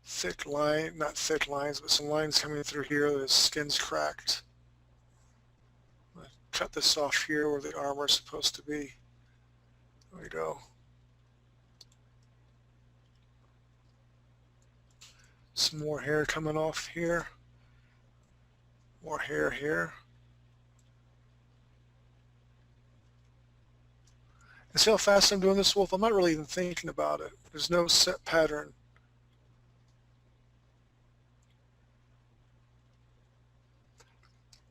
thick line, not thick lines, but some lines coming through here. His skin's cracked. I'm gonna cut this off here where the armor is supposed to be. There we go. Some more hair coming off here. More hair here. And see how fast I'm doing this, Wolf? I'm not really even thinking about it. There's no set pattern.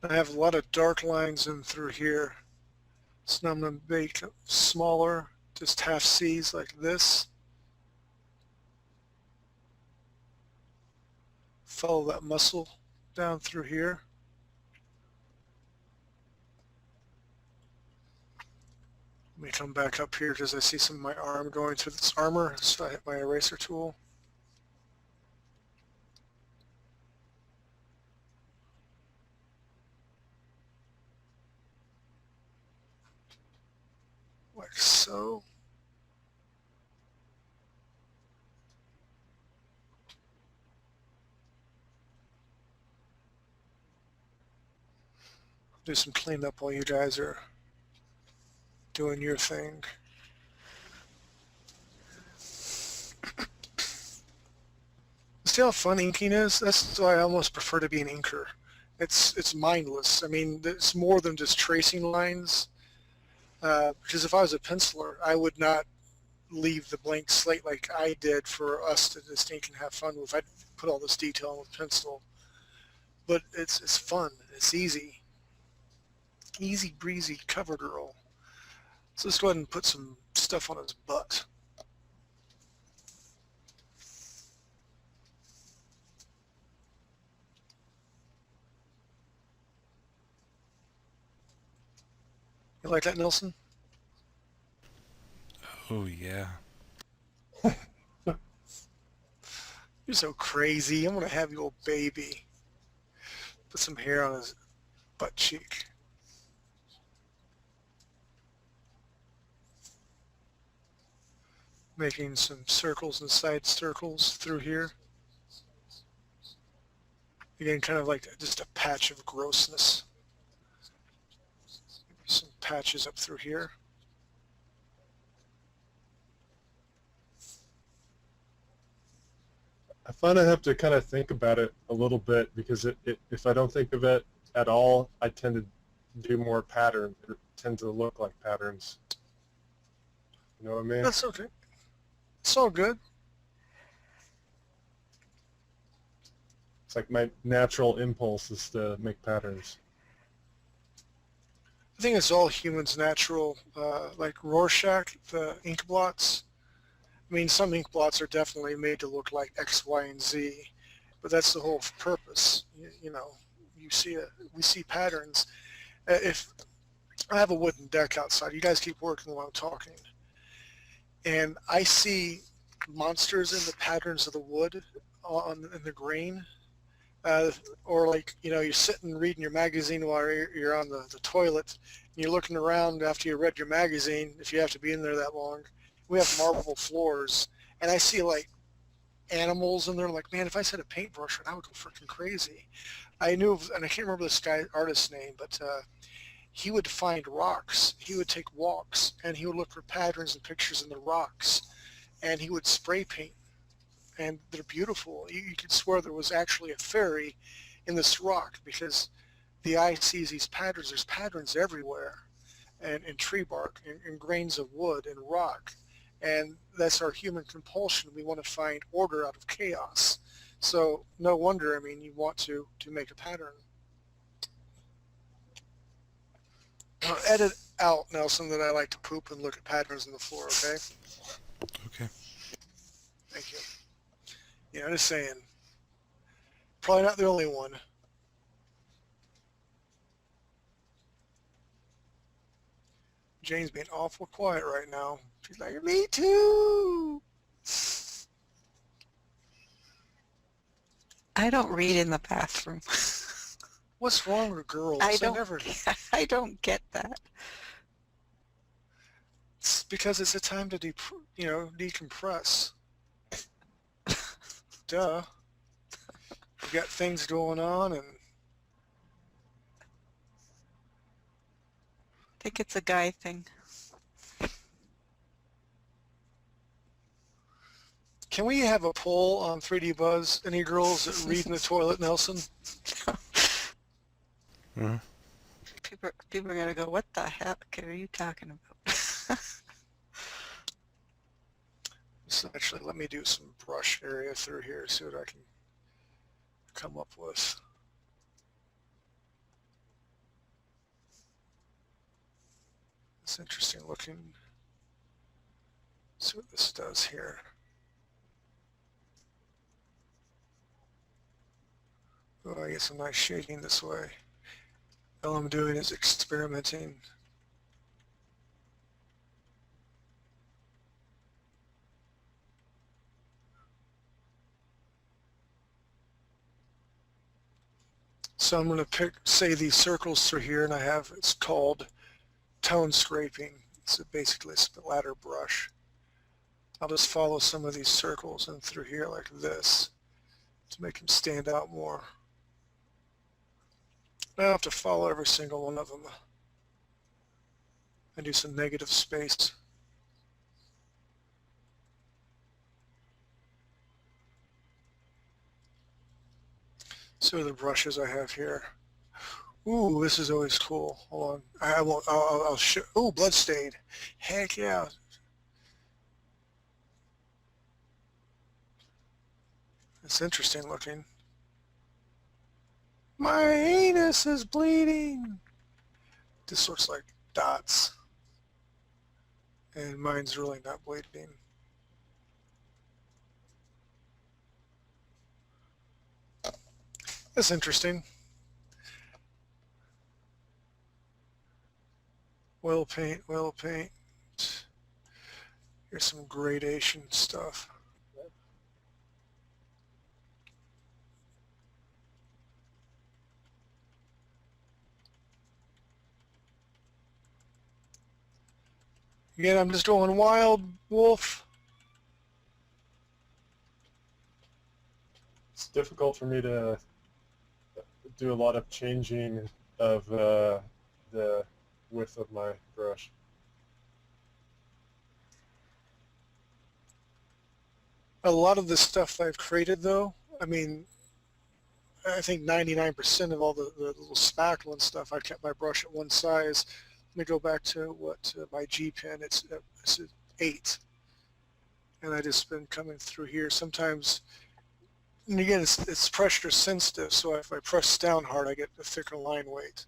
I have a lot of dark lines in through here. So now I'm going to make it smaller, just half C's like this. Follow that muscle down through here. Let me come back up here because I see some of my arm going through this armor, so I hit my eraser tool. Like so. Do some cleanup while you guys are doing your thing. See how fun inking is? That's why I almost prefer to be an inker. It's mindless. I mean, it's more than just tracing lines. Because if I was a penciler, I would not leave the blank slate like I did for us to just ink and have fun with. I'd put all this detail with pencil. But it's fun. It's easy. Easy breezy cover girl. So let's go ahead and put some stuff on his butt. You like that, Nelson? Oh, yeah. You're so crazy. I'm going to have you old baby. Put some hair on his butt cheek. Making some circles and side circles through here. Again, kind of like just a patch of grossness. Some patches up through here. I find I have to kind of think about it a little bit because if I don't think of it at all, I tend to do more patterns. It tend to look like patterns. You know what I mean? That's okay. It's all good. It's like my natural impulse is to make patterns. I think it's all humans' natural, like Rorschach, the ink blots. I mean, some ink blots are definitely made to look like X, Y, and Z, but that's the whole purpose. You know, we see patterns. If I have a wooden deck outside, you guys keep working while I'm talking, and I see monsters in the patterns of the wood in the grain, or like, you know, you're sitting reading your magazine while you're on the toilet, and you're looking around after you read your magazine, if you have to be in there that long. We have marble floors, and I see like animals in there. Like, man, if I said a paintbrush, I would go freaking crazy. I knew, and I can't remember this guy artist's name, but he would find rocks. He would take walks, and he would look for patterns and pictures in the rocks, and he would spray paint, and they're beautiful. You could swear there was actually a fairy in this rock, because the eye sees these patterns. There's patterns everywhere, and in tree bark, in grains of wood, and rock. And that's our human compulsion. We want to find order out of chaos. So no wonder, I mean, you want to make a pattern. Edit out, Nelson, that I like to poop and look at patterns in the floor, okay? Okay. Thank you. Yeah, I'm just saying. Probably not the only one. Jane's being awful quiet right now. She's like, me too. I don't read in the bathroom. What's wrong with girls? I don't get that. It's because it's a time to decompress. Duh. We got things going on, and I think it's a guy thing. can we have a poll on 3D Buzz? Any girls that read in the toilet, Nelson? Mhm. People are going to go, what the heck are you talking about? So actually, let me do some brush area through here, see what I can come up with. It's interesting looking. See what this does here. Oh, I get some nice shading this way. All I'm doing is experimenting. So I'm going to pick, say, these circles through here, and I have, it's called tone scraping. It's basically a splatter brush. I'll just follow some of these circles and through here like this to make them stand out more. I don't have to follow every single one of them. And do some negative space. So the brushes I have here. Ooh, this is always cool. Hold on. I won't, I'll show. Ooh, bloodstained. Heck yeah. It's interesting looking. My anus is bleeding. This looks like dots. And mine's really not bleeding. That's interesting. Oil paint, oil paint. Here's some gradation stuff. Again, I'm just going wild, wolf. It's difficult for me to do a lot of changing of the width of my brush. A lot of the stuff I've created, though, I mean, I think 99% of all the little spackle and stuff, I kept my brush at one size. Let me go back to what my G pen, it's 8. And I just been coming through here. Sometimes, and again, it's pressure sensitive, so if I press down hard, I get a thicker line weight.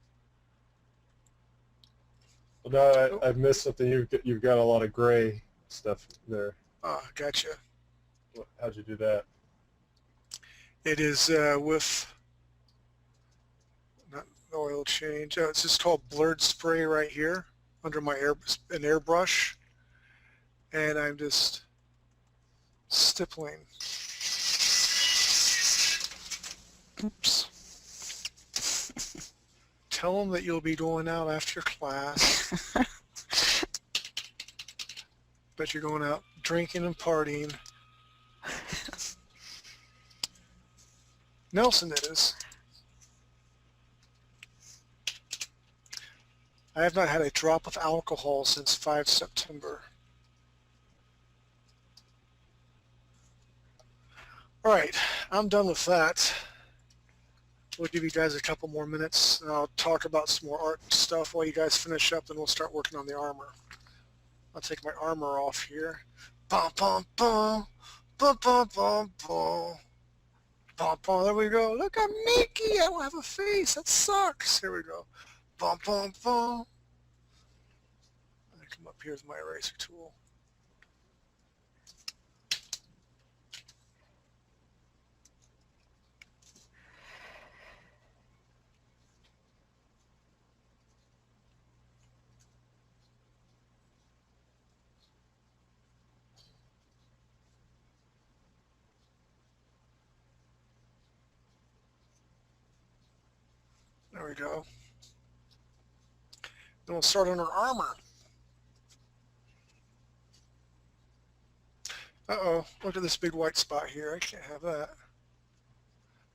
Well, now I've missed something. You've got a lot of gray stuff there. Ah, gotcha. How'd you do that? It is with not oil change. Oh, it's just called blurred spray right here under my an airbrush, and I'm just stippling. Oops. Tell them that you'll be going out after class. Bet you're going out drinking and partying. Nelson is. I have not had a drop of alcohol since 5 September. All right, I'm done with that. we'll give you guys a couple more minutes, and I'll talk about some more art stuff while you guys finish up, and we'll start working on the armor. I'll take my armor off here. Bum, bum, bum. Bum, bum, bum, bum. Bum, bum. There we go. Look, I'm Mickey. I don't have a face. That sucks. Here we go. Bum, bum, bum. I come up here with my eraser tool. There we go. Then we'll start on our armor. Uh-oh, look at this big white spot here. I can't have that.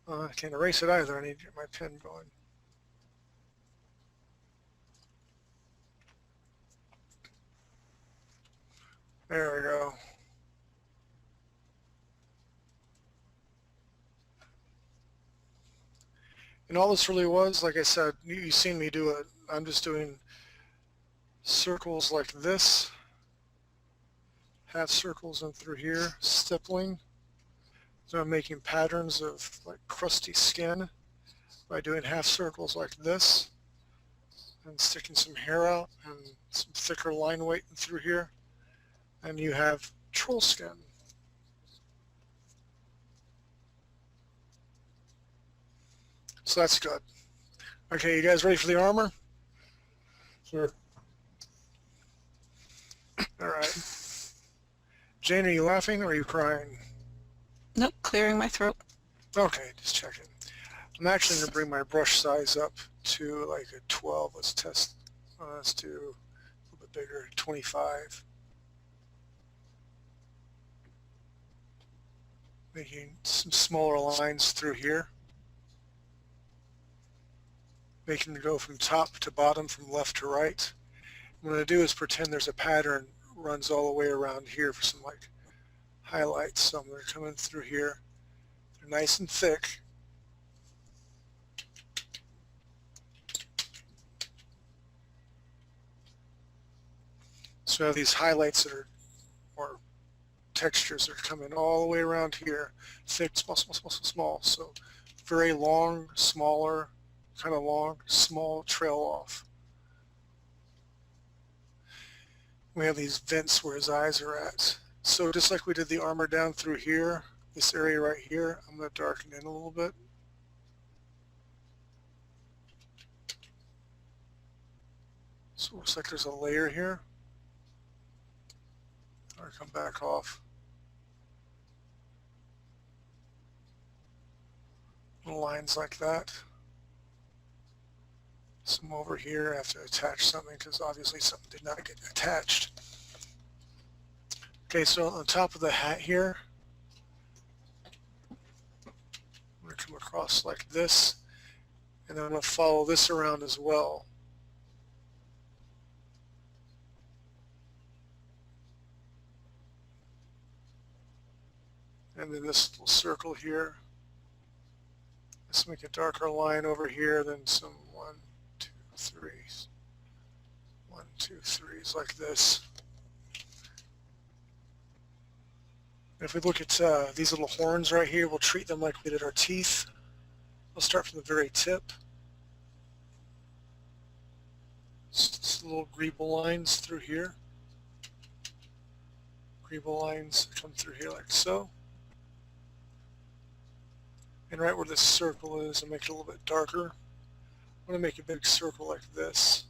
I can't erase it either. I need to get my pen going. There we go. And all this really was, like I said, you've seen me do it. I'm just doing circles like this, half circles in through here, stippling. So I'm making patterns of like crusty skin by doing half circles like this and sticking some hair out and some thicker line weight in through here. And you have troll skin. So that's good. Okay, you guys ready for the armor? Sure. All right. Jane, are you laughing or are you crying? Nope, clearing my throat. Okay, just checking. I'm actually going to bring my brush size up to like a 12. Let's test. Let's do a little bit bigger, 25. Making some smaller lines through here. Making it go from top to bottom, from left to right. What I'm going to do is pretend there's a pattern runs all the way around here for some like highlights. So I'm going to come in through here. They're nice and thick. So I have these highlights that are, or textures that are coming all the way around here. Thick, small, small, small, small. So very long, smaller, kind of long, small trail off. We have these vents where his eyes are at. So just like we did the armor down through here, this area right here, I'm going to darken in a little bit. So it looks like there's a layer here. Or come back off. Little lines like that. Some over here, I have to attach something because obviously something did not get attached. Okay, so on top of the hat here, I'm going to come across like this, and then I'm going to follow this around as well. And then this little circle here. Let's make a darker line over here, then some 1, 2, 3s. 1, 2, 3s like this. If we look at these little horns right here, we'll treat them like we did our teeth. We'll start from the very tip. Just little greeble lines through here. Greeble lines come through here like so. And right where this circle is, I'll make it a little bit darker. I'm going to make a big circle like this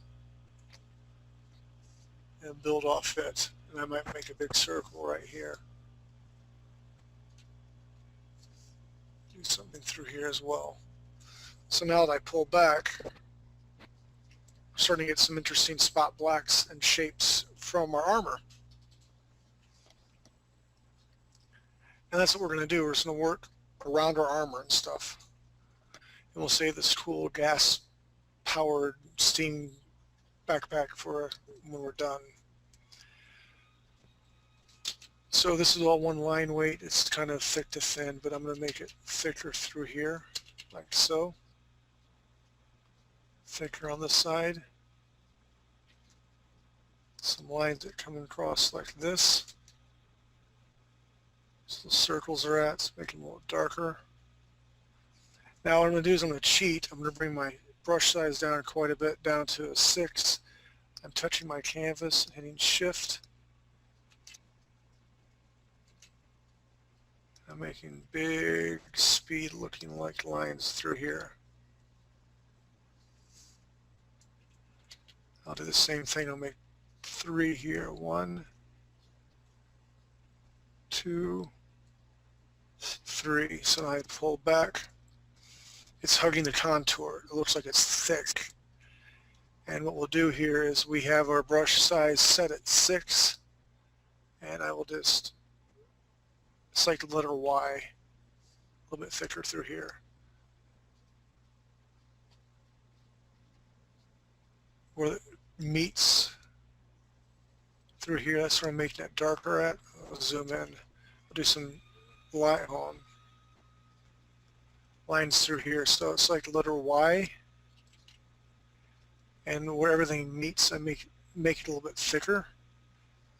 and build off it. And I might make a big circle right here. Do something through here as well. So now that I pull back, I'm starting to get some interesting spot blacks and shapes from our armor. And that's what we're going to do. We're just going to work around our armor and stuff. And we'll save this cool gas-powered steam backpack for when we're done. So this is all one line weight. It's kind of thick to thin, but I'm going to make it thicker through here, like so. thicker on this side. Some lines that come across like this. So the circles are at, so make them a little darker. Now what I'm going to do is I'm going to cheat. I'm going to bring my brush size down quite a bit, down to a 6. I'm touching my canvas, hitting shift. I'm making big speed looking like lines through here. I'll do the same thing. I'll make 3 here. 1, 2, 3. So now I pull back. It's hugging the contour. It looks like it's thick. And what we'll do here is we have our brush size set at 6, and I will just select the letter Y, a little bit thicker through here. Where it meets through here, that's where I'm making it darker at. I'll zoom in. I'll do some lines through here. So it's like the letter Y. And where everything meets, I make it a little bit thicker.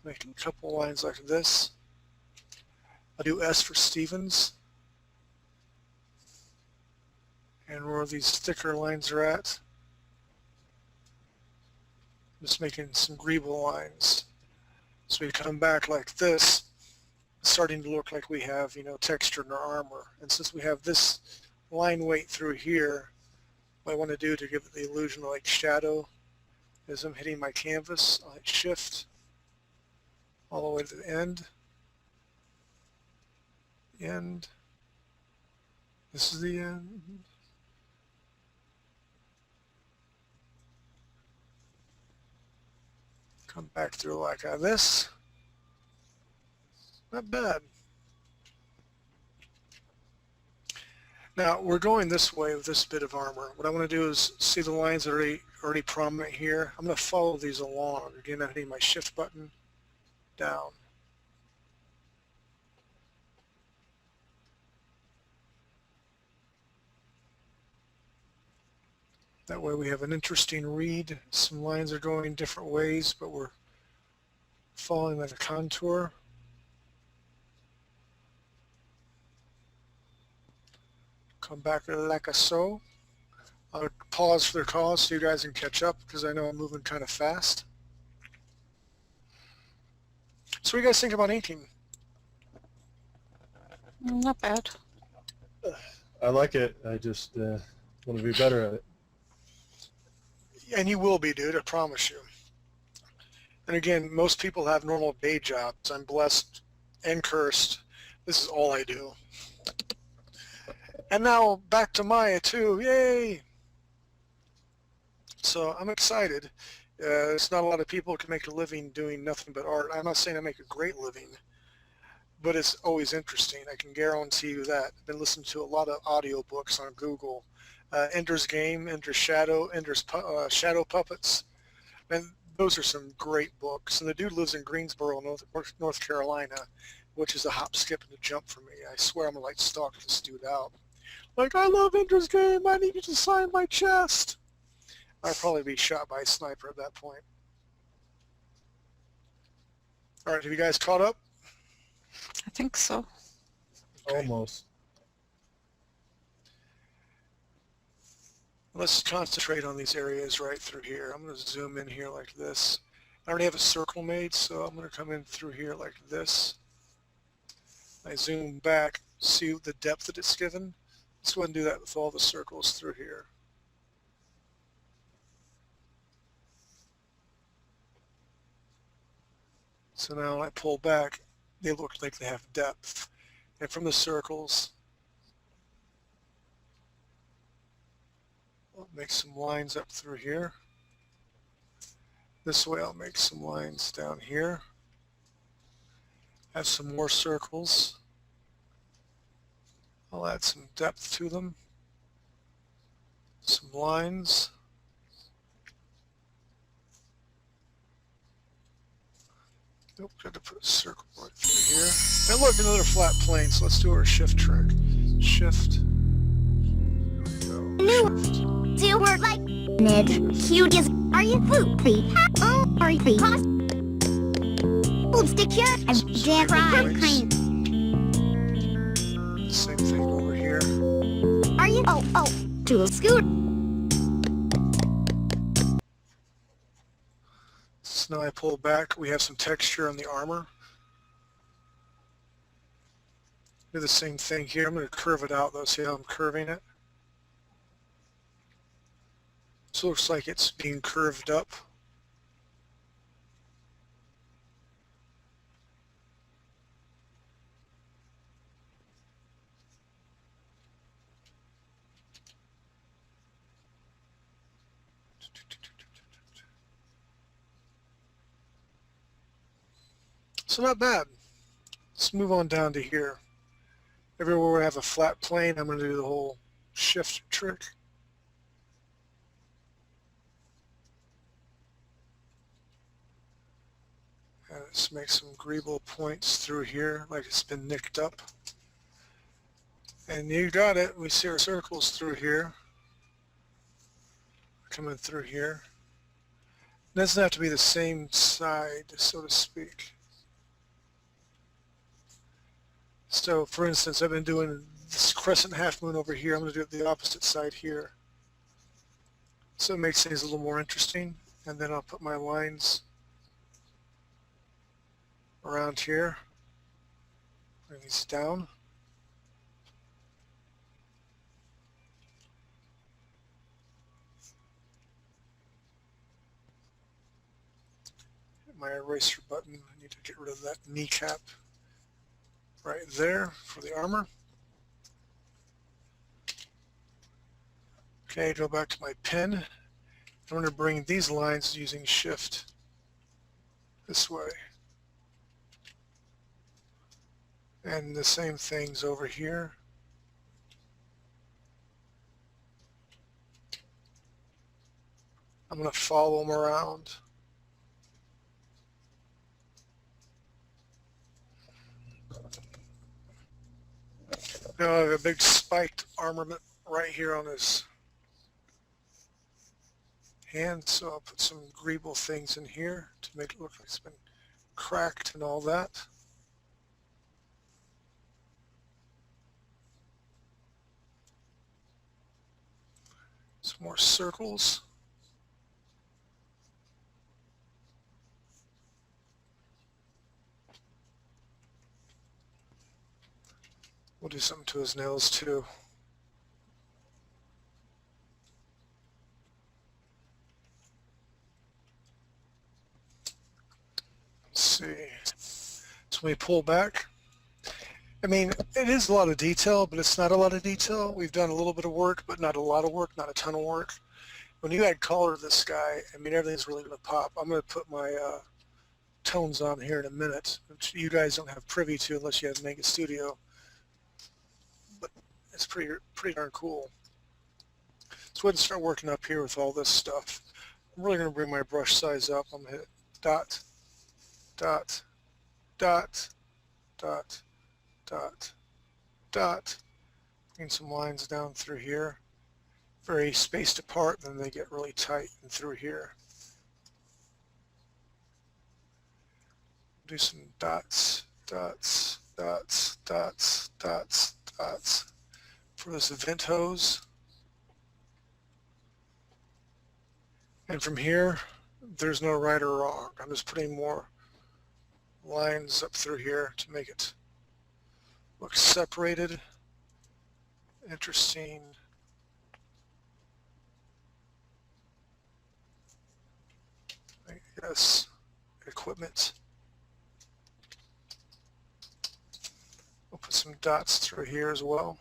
Make a couple lines like this. I'll do S for Stevens. And where these thicker lines are at, I'm just making some greeble lines. So we come back like this, it's starting to look like we have, texture in our armor. And since we have this line weight through here, what I want to do to give it the illusion of like shadow is I'm hitting my canvas, I'll hit shift all the way to the end. This is the end. Come back through like this. Not bad. Now we're going this way with this bit of armor. What I want to do is see the lines that are already prominent here. I'm going to follow these along. Again, I'm hitting my shift button down. That way we have an interesting read. Some lines are going different ways, but we're following like a contour. Come back like so. I'll pause for the cause so you guys can catch up because I know I'm moving kind of fast. So what do you guys think about inking? Not bad. I like it. I just want to be better at it. And you will be, dude, I promise you. And again, most people have normal day jobs. I'm blessed and cursed. This is all I do. And now back to Maya too, yay! So I'm excited. It's not a lot of people who can make a living doing nothing but art. I'm not saying I make a great living, but it's always interesting. I can guarantee you that. I've been listening to a lot of audiobooks on Google. Ender's Game, Ender's Shadow, Shadow Puppets. And those are some great books. And the dude lives in Greensboro, North Carolina, which is a hop, skip, and a jump for me. I swear I'm going to like stalk this dude out. Like, I love Ender's Game. I need you to sign my chest. I'd probably be shot by a sniper at that point. All right, have you guys caught up? I think so. Okay. Almost. Let's concentrate on these areas right through here. I'm going to zoom in here like this. I already have a circle made, so I'm going to come in through here like this. I zoom back, see the depth that it's given. Let's go ahead and do that with all the circles through here. So now when I pull back, they look like they have depth. And from the circles, I'll make some lines up through here. This way I'll make some lines down here. Have some more circles. I'll add some depth to them. Some lines. Nope, got to put a circle right through here. And look, another flat plane, so let's do our shift trick. Shift. There we go. Shift. do work like Ned. Cute is. Are you food? Oh, are you cost? Food stick here and dance kind. Same thing over here. Are you? Oh, to a scoot. So now I pull back. We have some texture on the armor. Do the same thing here. I'm going to curve it out though. See how I'm curving it? So it looks like it's being curved up. So not bad. Let's move on down to here. Everywhere where I have a flat plane, I'm going to do the whole shift trick. And let's make some greeble points through here, like it's been nicked up. And you got it. We see our circles through here. Coming through here. It doesn't have to be the same side, so to speak. So, for instance, I've been doing this crescent half moon over here. I'm going to do it the opposite side here. So it makes things a little more interesting. And then I'll put my lines around here. Bring these down. Hit my eraser button. I need to get rid of that kneecap right there for the armor. Okay, go back to my pen. I'm going to bring these lines using shift this way. And the same things over here. I'm going to follow them around. Now I have a big spiked armament right here on his hand, so I'll put some greeble things in here to make it look like it's been cracked and all that. Some more circles. We'll do something to his nails too. Let's see. So when we pull back, I mean, it is a lot of detail, but it's not a lot of detail. We've done a little bit of work, but not a lot of work, not a ton of work. When you add color to this guy, I mean, everything's really going to pop. I'm going to put my tones on here in a minute, which you guys don't have privy to unless you have Manga Studio. But it's pretty darn cool. So go ahead and start working up here with all this stuff. I'm really going to bring my brush size up. I'm going to hit dot, dot, dot, dot, dot, dot. Bring some lines down through here. Very spaced apart, then they get really tight and through here. Do some dots, dots, dots, dots, dots, dots for this vent hose. And from here, there's no right or wrong. I'm just putting more lines up through here to make it look separated, interesting. Yes, equipment. We'll put some dots through here as well.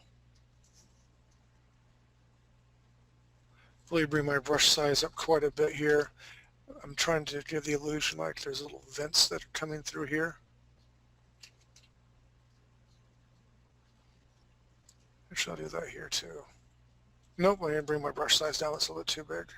Really bring my brush size up quite a bit here. I'm trying to give the illusion like there's little vents that are coming through here. Actually, I'll do that here too. Nope, I didn't bring my brush size down. It's a little too big.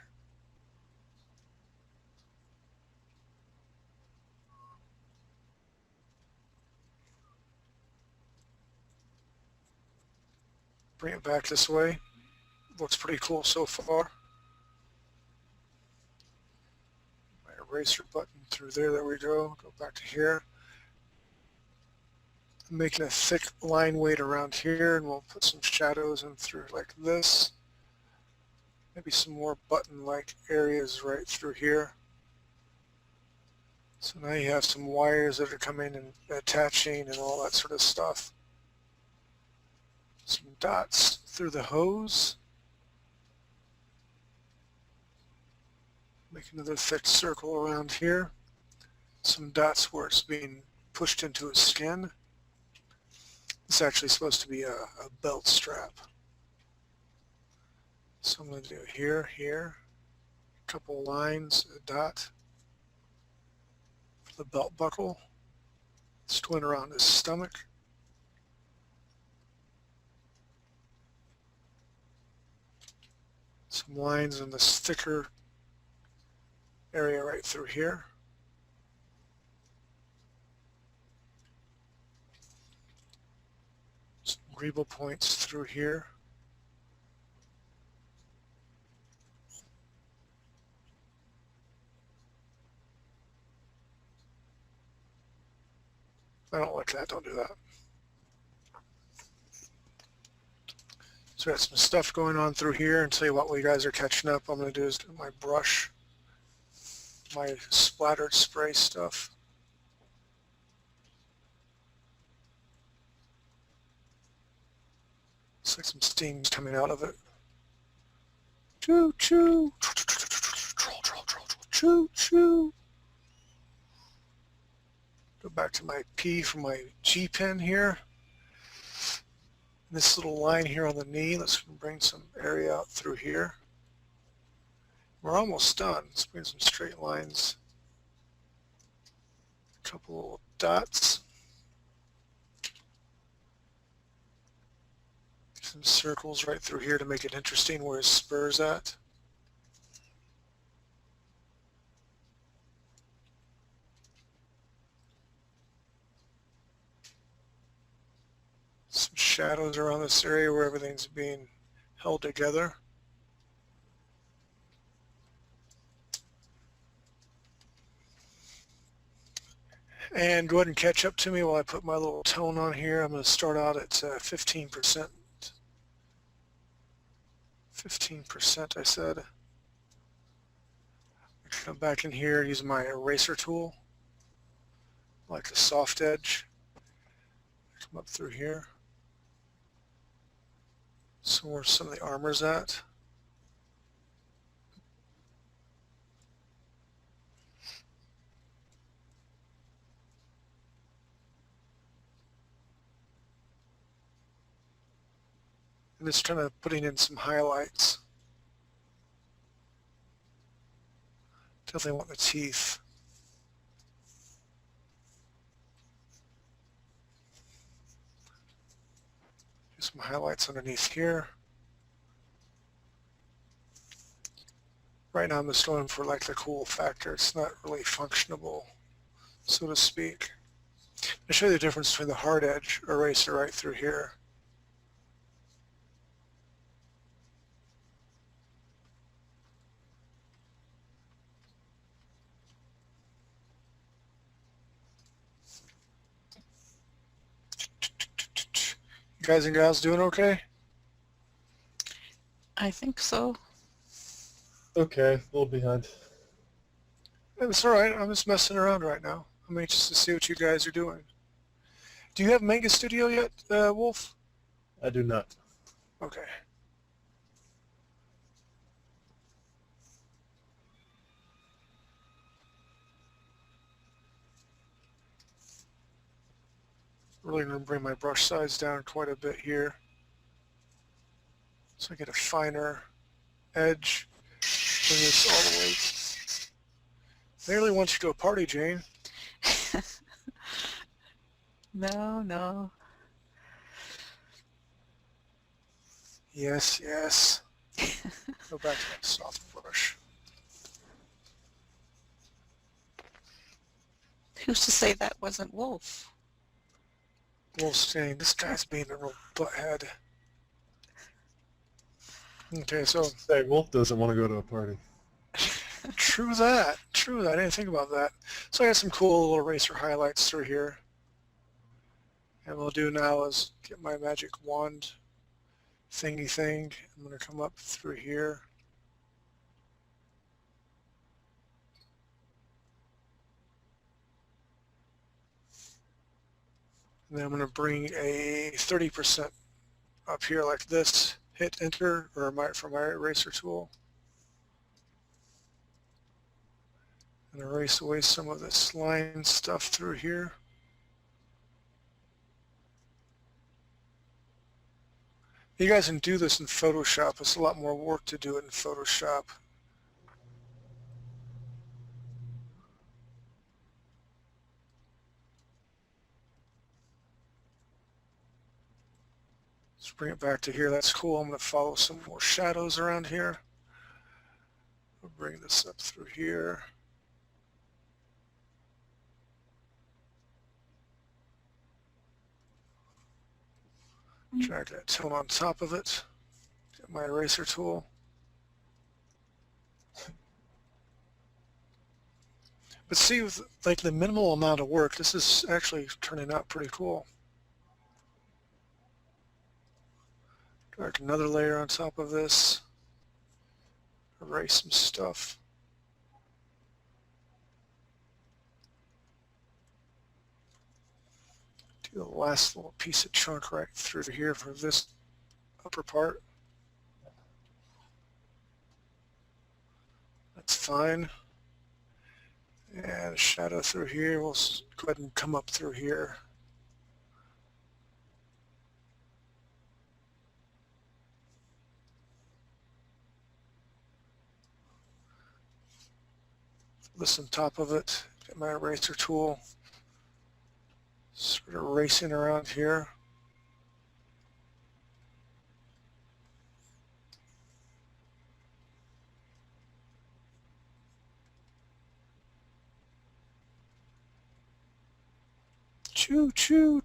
Bring it back this way. Looks pretty cool so far. eraser button through there. There we go. Go back to here. I'm making a thick line weight around here, and we'll put some shadows in through like this. Maybe some more button-like areas right through here. So now you have some wires that are coming and attaching and all that sort of stuff. Some dots through the hose. Make another thick circle around here. Some dots where it's being pushed into a skin. It's actually supposed to be a belt strap. So I'm going to do here, a couple lines, a dot for the belt buckle. It's going around his stomach. Some lines in this thicker area right through here. Some greeble points through here. I don't like that, don't do that. So got some stuff going on through here, and tell you what, while you guys are catching up, I'm going to do is my brush, my splattered spray stuff. Looks like some steam's coming out of it. Choo choo, troll, troll, troll, choo choo. Go back to my P for my G pen here. This little line here on the knee, let's bring some area out through here. We're almost done. Let's bring some straight lines. A couple little dots. Some circles right through here to make it interesting where his spur's at. Some shadows around this area where everything's being held together. And go ahead and catch up to me while I put my little tone on here. I'm going to start out at 15%. 15%, I said. Come back in here, use my eraser tool, like the soft edge. Come up through here. So where some of the armor's at. And just kind of putting in some highlights. Definitely want the teeth. Do some highlights underneath here. Right now I'm just going for like the cool factor. It's not really functionable, so to speak. I'll show you the difference between the hard edge eraser right through here. You guys and gals doing okay? I think so. Okay, a little behind. It's all right. I'm just messing around right now. I'm anxious to see what you guys are doing. Do you have Manga Studio yet, Wolf? I do not. Okay. Really going to bring my brush size down quite a bit here, so I get a finer edge. Bring this all the way. Nearly wants you to a party, Jane. No, no. Yes, yes. Go back to that soft brush. Who's to say that wasn't Wolf? Wolf's saying, this guy's being a real butthead. Okay, so Say, Wolf doesn't want to go to a party. True that. True that. I didn't think about that. So I got some cool little eraser highlights through here. And what we'll do now is get my magic wand thingy thing. I'm going to come up through here. And then I'm going to bring a 30% up here like this. Hit enter or for my eraser tool. And erase away some of this line stuff through here. You guys can do this in Photoshop. It's a lot more work to do it in Photoshop. Let's bring it back to here. That's cool. I'm going to follow some more shadows around here. We'll bring this up through here. Drag that tone on top of it. Get my eraser tool. But see, with like the minimal amount of work, this is actually turning out pretty cool. Drag another layer on top of this. Erase some stuff. Do the last little piece of chunk right through here for this upper part. That's fine. And shadow through here. We'll go ahead and come up through here. This on top of it. Get my eraser tool. Sort of racing around here. Choo choo.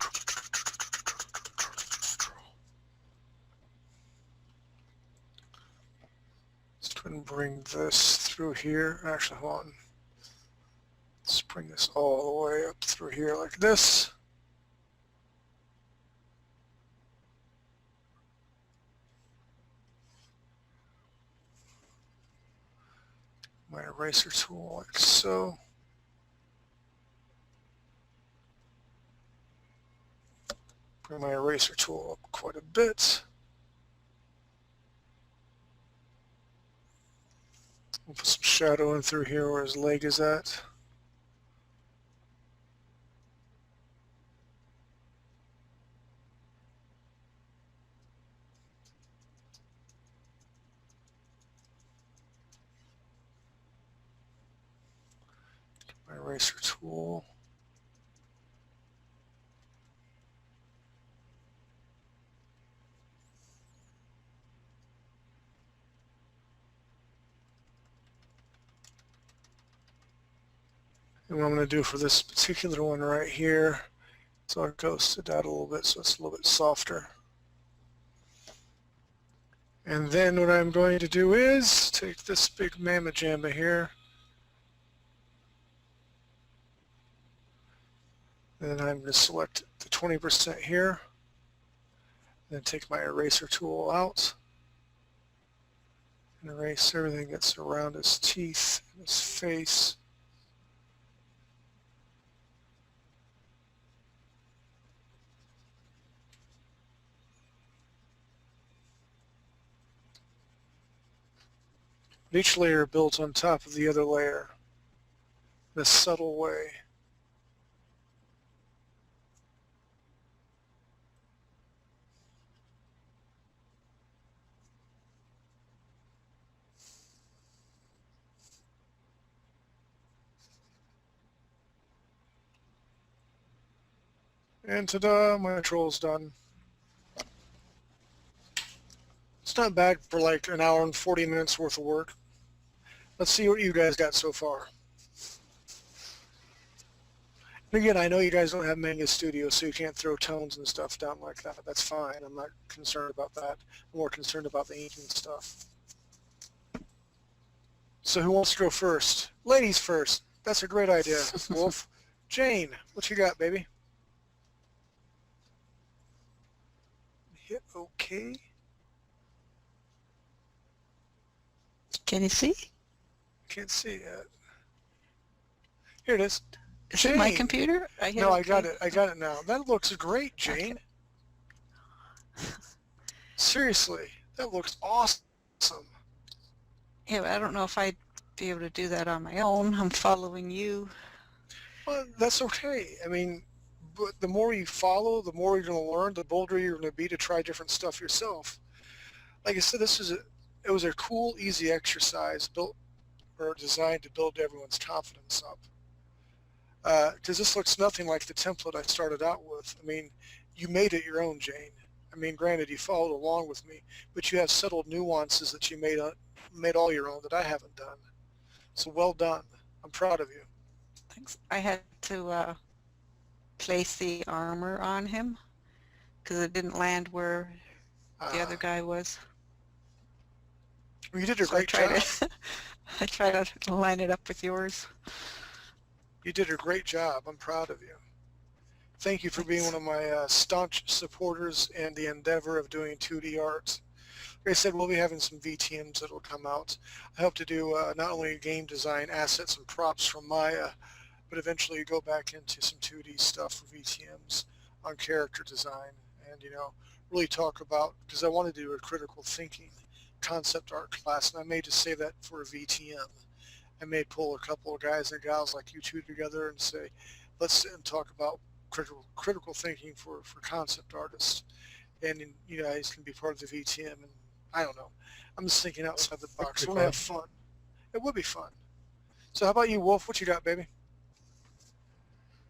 Let's go ahead and bring this through here. Actually, hold on. Let's bring this all the way up through here like this. My eraser tool like so. Bring my eraser tool up quite a bit. We'll put some shadow in through here where his leg is at. My eraser tool. And what I'm going to do for this particular one right here, so I'll ghost it out a little bit so it's a little bit softer. And then what I'm going to do is take this big mamma jamma here, and then I'm going to select the 20% here, then take my eraser tool out and erase everything that's around his teeth and his face. Each layer builds on top of the other layer in a subtle way. And ta-da, my troll's done. It's not bad for like an hour and 40 minutes worth of work. Let's see what you guys got so far. And again, I know you guys don't have Manga Studio, so you can't throw tones and stuff down like that. That's fine. I'm not concerned about that. I'm more concerned about the inking stuff. So who wants to go first? Ladies first. That's a great idea, Wolf. Jane, what you got, baby? Hit OK. Can you see? Can't see it. Here it is. Is it my Jane. computer? No, I got it. I got it now. That looks great, Jane. Seriously, that looks awesome. Yeah, but I don't know if I'd be able to do that on my own. I'm following you. Well, that's okay. I mean, but the more you follow, the more you're going to learn, the bolder you're going to be to try different stuff yourself. Like I said, it was a cool, easy exercise built or designed to build everyone's confidence up. Because this looks nothing like the template I started out with. I mean, you made it your own, Jane. I mean, granted, you followed along with me, but you have subtle nuances that you made all your own that I haven't done. So well done. I'm proud of you. Thanks. I had to place the armor on him because it didn't land where the other guy was. You did a So great job. I try to line it up with yours. You did a great job. I'm proud of you. Thank you for being one of my staunch supporters in the endeavor of doing 2D art. Like I said, we'll be having some VTMs that will come out. I hope to do not only game design assets and props from Maya, but eventually go back into some 2D stuff for VTMs on character design and, you know, really talk about, because I want to do a critical thinking concept art class, and I may just say that for a VTM. I may pull a couple of guys and gals like you two together and say, let's sit and talk about critical thinking for concept artists. And you guys can be part of the VTM, and I don't know. I'm just thinking outside the box. We'll have fun. It would be fun. So how about you, Wolf? What you got, baby?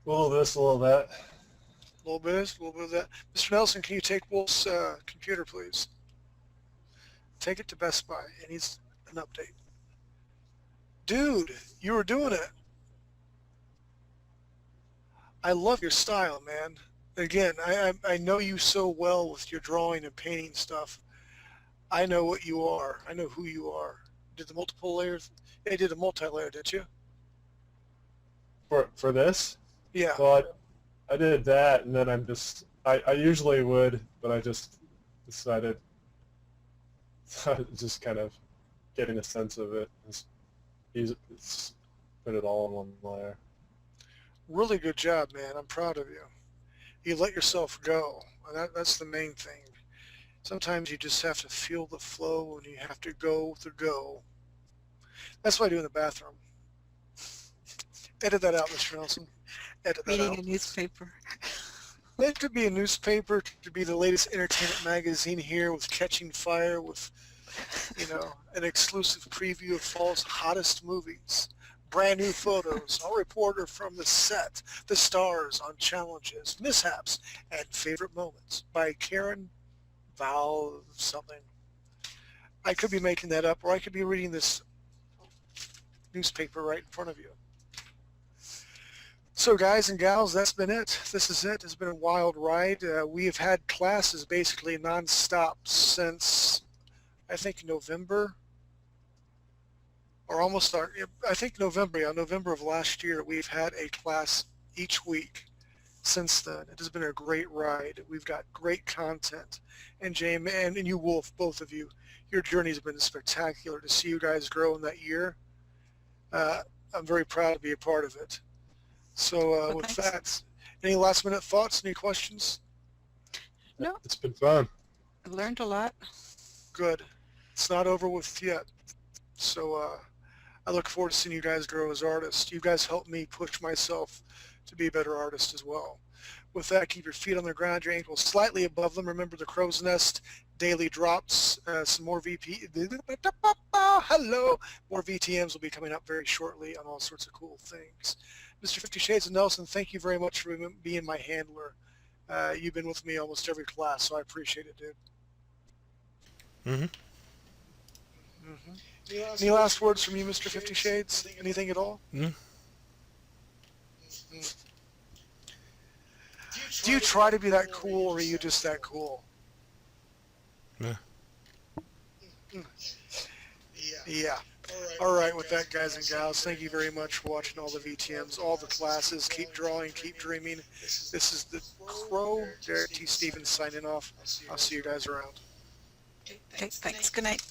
A little this, a little that. A little bit of this, a little bit of that. Mr. Nelson, can you take Wolf's computer, please? Take it to Best Buy. It needs an update. Dude, you were doing it. I love your style, man. Again, I know you so well with your drawing and painting stuff. I know what you are. I know who you are. Did the multiple layers? Yeah, you did a multi-layer, did you? For this? Yeah. Well, I did that, and then I usually would, but I just decided, just kind of getting a sense of it. It's put it all in one layer. Really good job, man. I'm proud of you. You let yourself go. And that's the main thing. Sometimes you just have to feel the flow and you have to go with the go. That's what I do in the bathroom. Edit that out, Mr. Nelson. Edit that Reading out. a newspaper. It could be a newspaper, it could be the latest entertainment magazine here with Catching Fire, with, you know, an exclusive preview of fall's hottest movies, brand new photos, a reporter from the set, the stars on challenges, mishaps, and favorite moments by Karen Val something. I could be making that up, or I could be reading this newspaper right in front of you. So guys and gals, that's been it. This is it. It's been a wild ride. We have had classes basically nonstop since, I think, November, or almost, I think November, yeah, November of last year. We've had a class each week since then. It has been a great ride. We've got great content. And James and you, Wolf, both of you, your journey has been spectacular. To see you guys grow in that year, I'm very proud to be a part of it. So with that, any last minute thoughts, any questions? No. It's been fun. I learned a lot. Good. It's not over with yet. So I look forward to seeing you guys grow as artists. You guys help me push myself to be a better artist as well. With that, keep your feet on the ground, your ankles slightly above them. Remember the crow's nest, daily drops, some more hello, more VTMs will be coming up very shortly on all sorts of cool things. Mr. 50 Shades of Nelson, thank you very much for being my handler. You've been with me almost every class, so I appreciate it, dude. Any last words from you, Mr. 50 Shades? Anything at all? Do you try to be that cool, or are you just that cool? Yeah. Yeah. All right, with that, guys and gals, thank you very much for watching all the VTMs, all the classes. Keep drawing, keep dreaming. This is the Crow, Derek T. Stevens signing off. I'll see you guys around. Okay, thanks. Good night.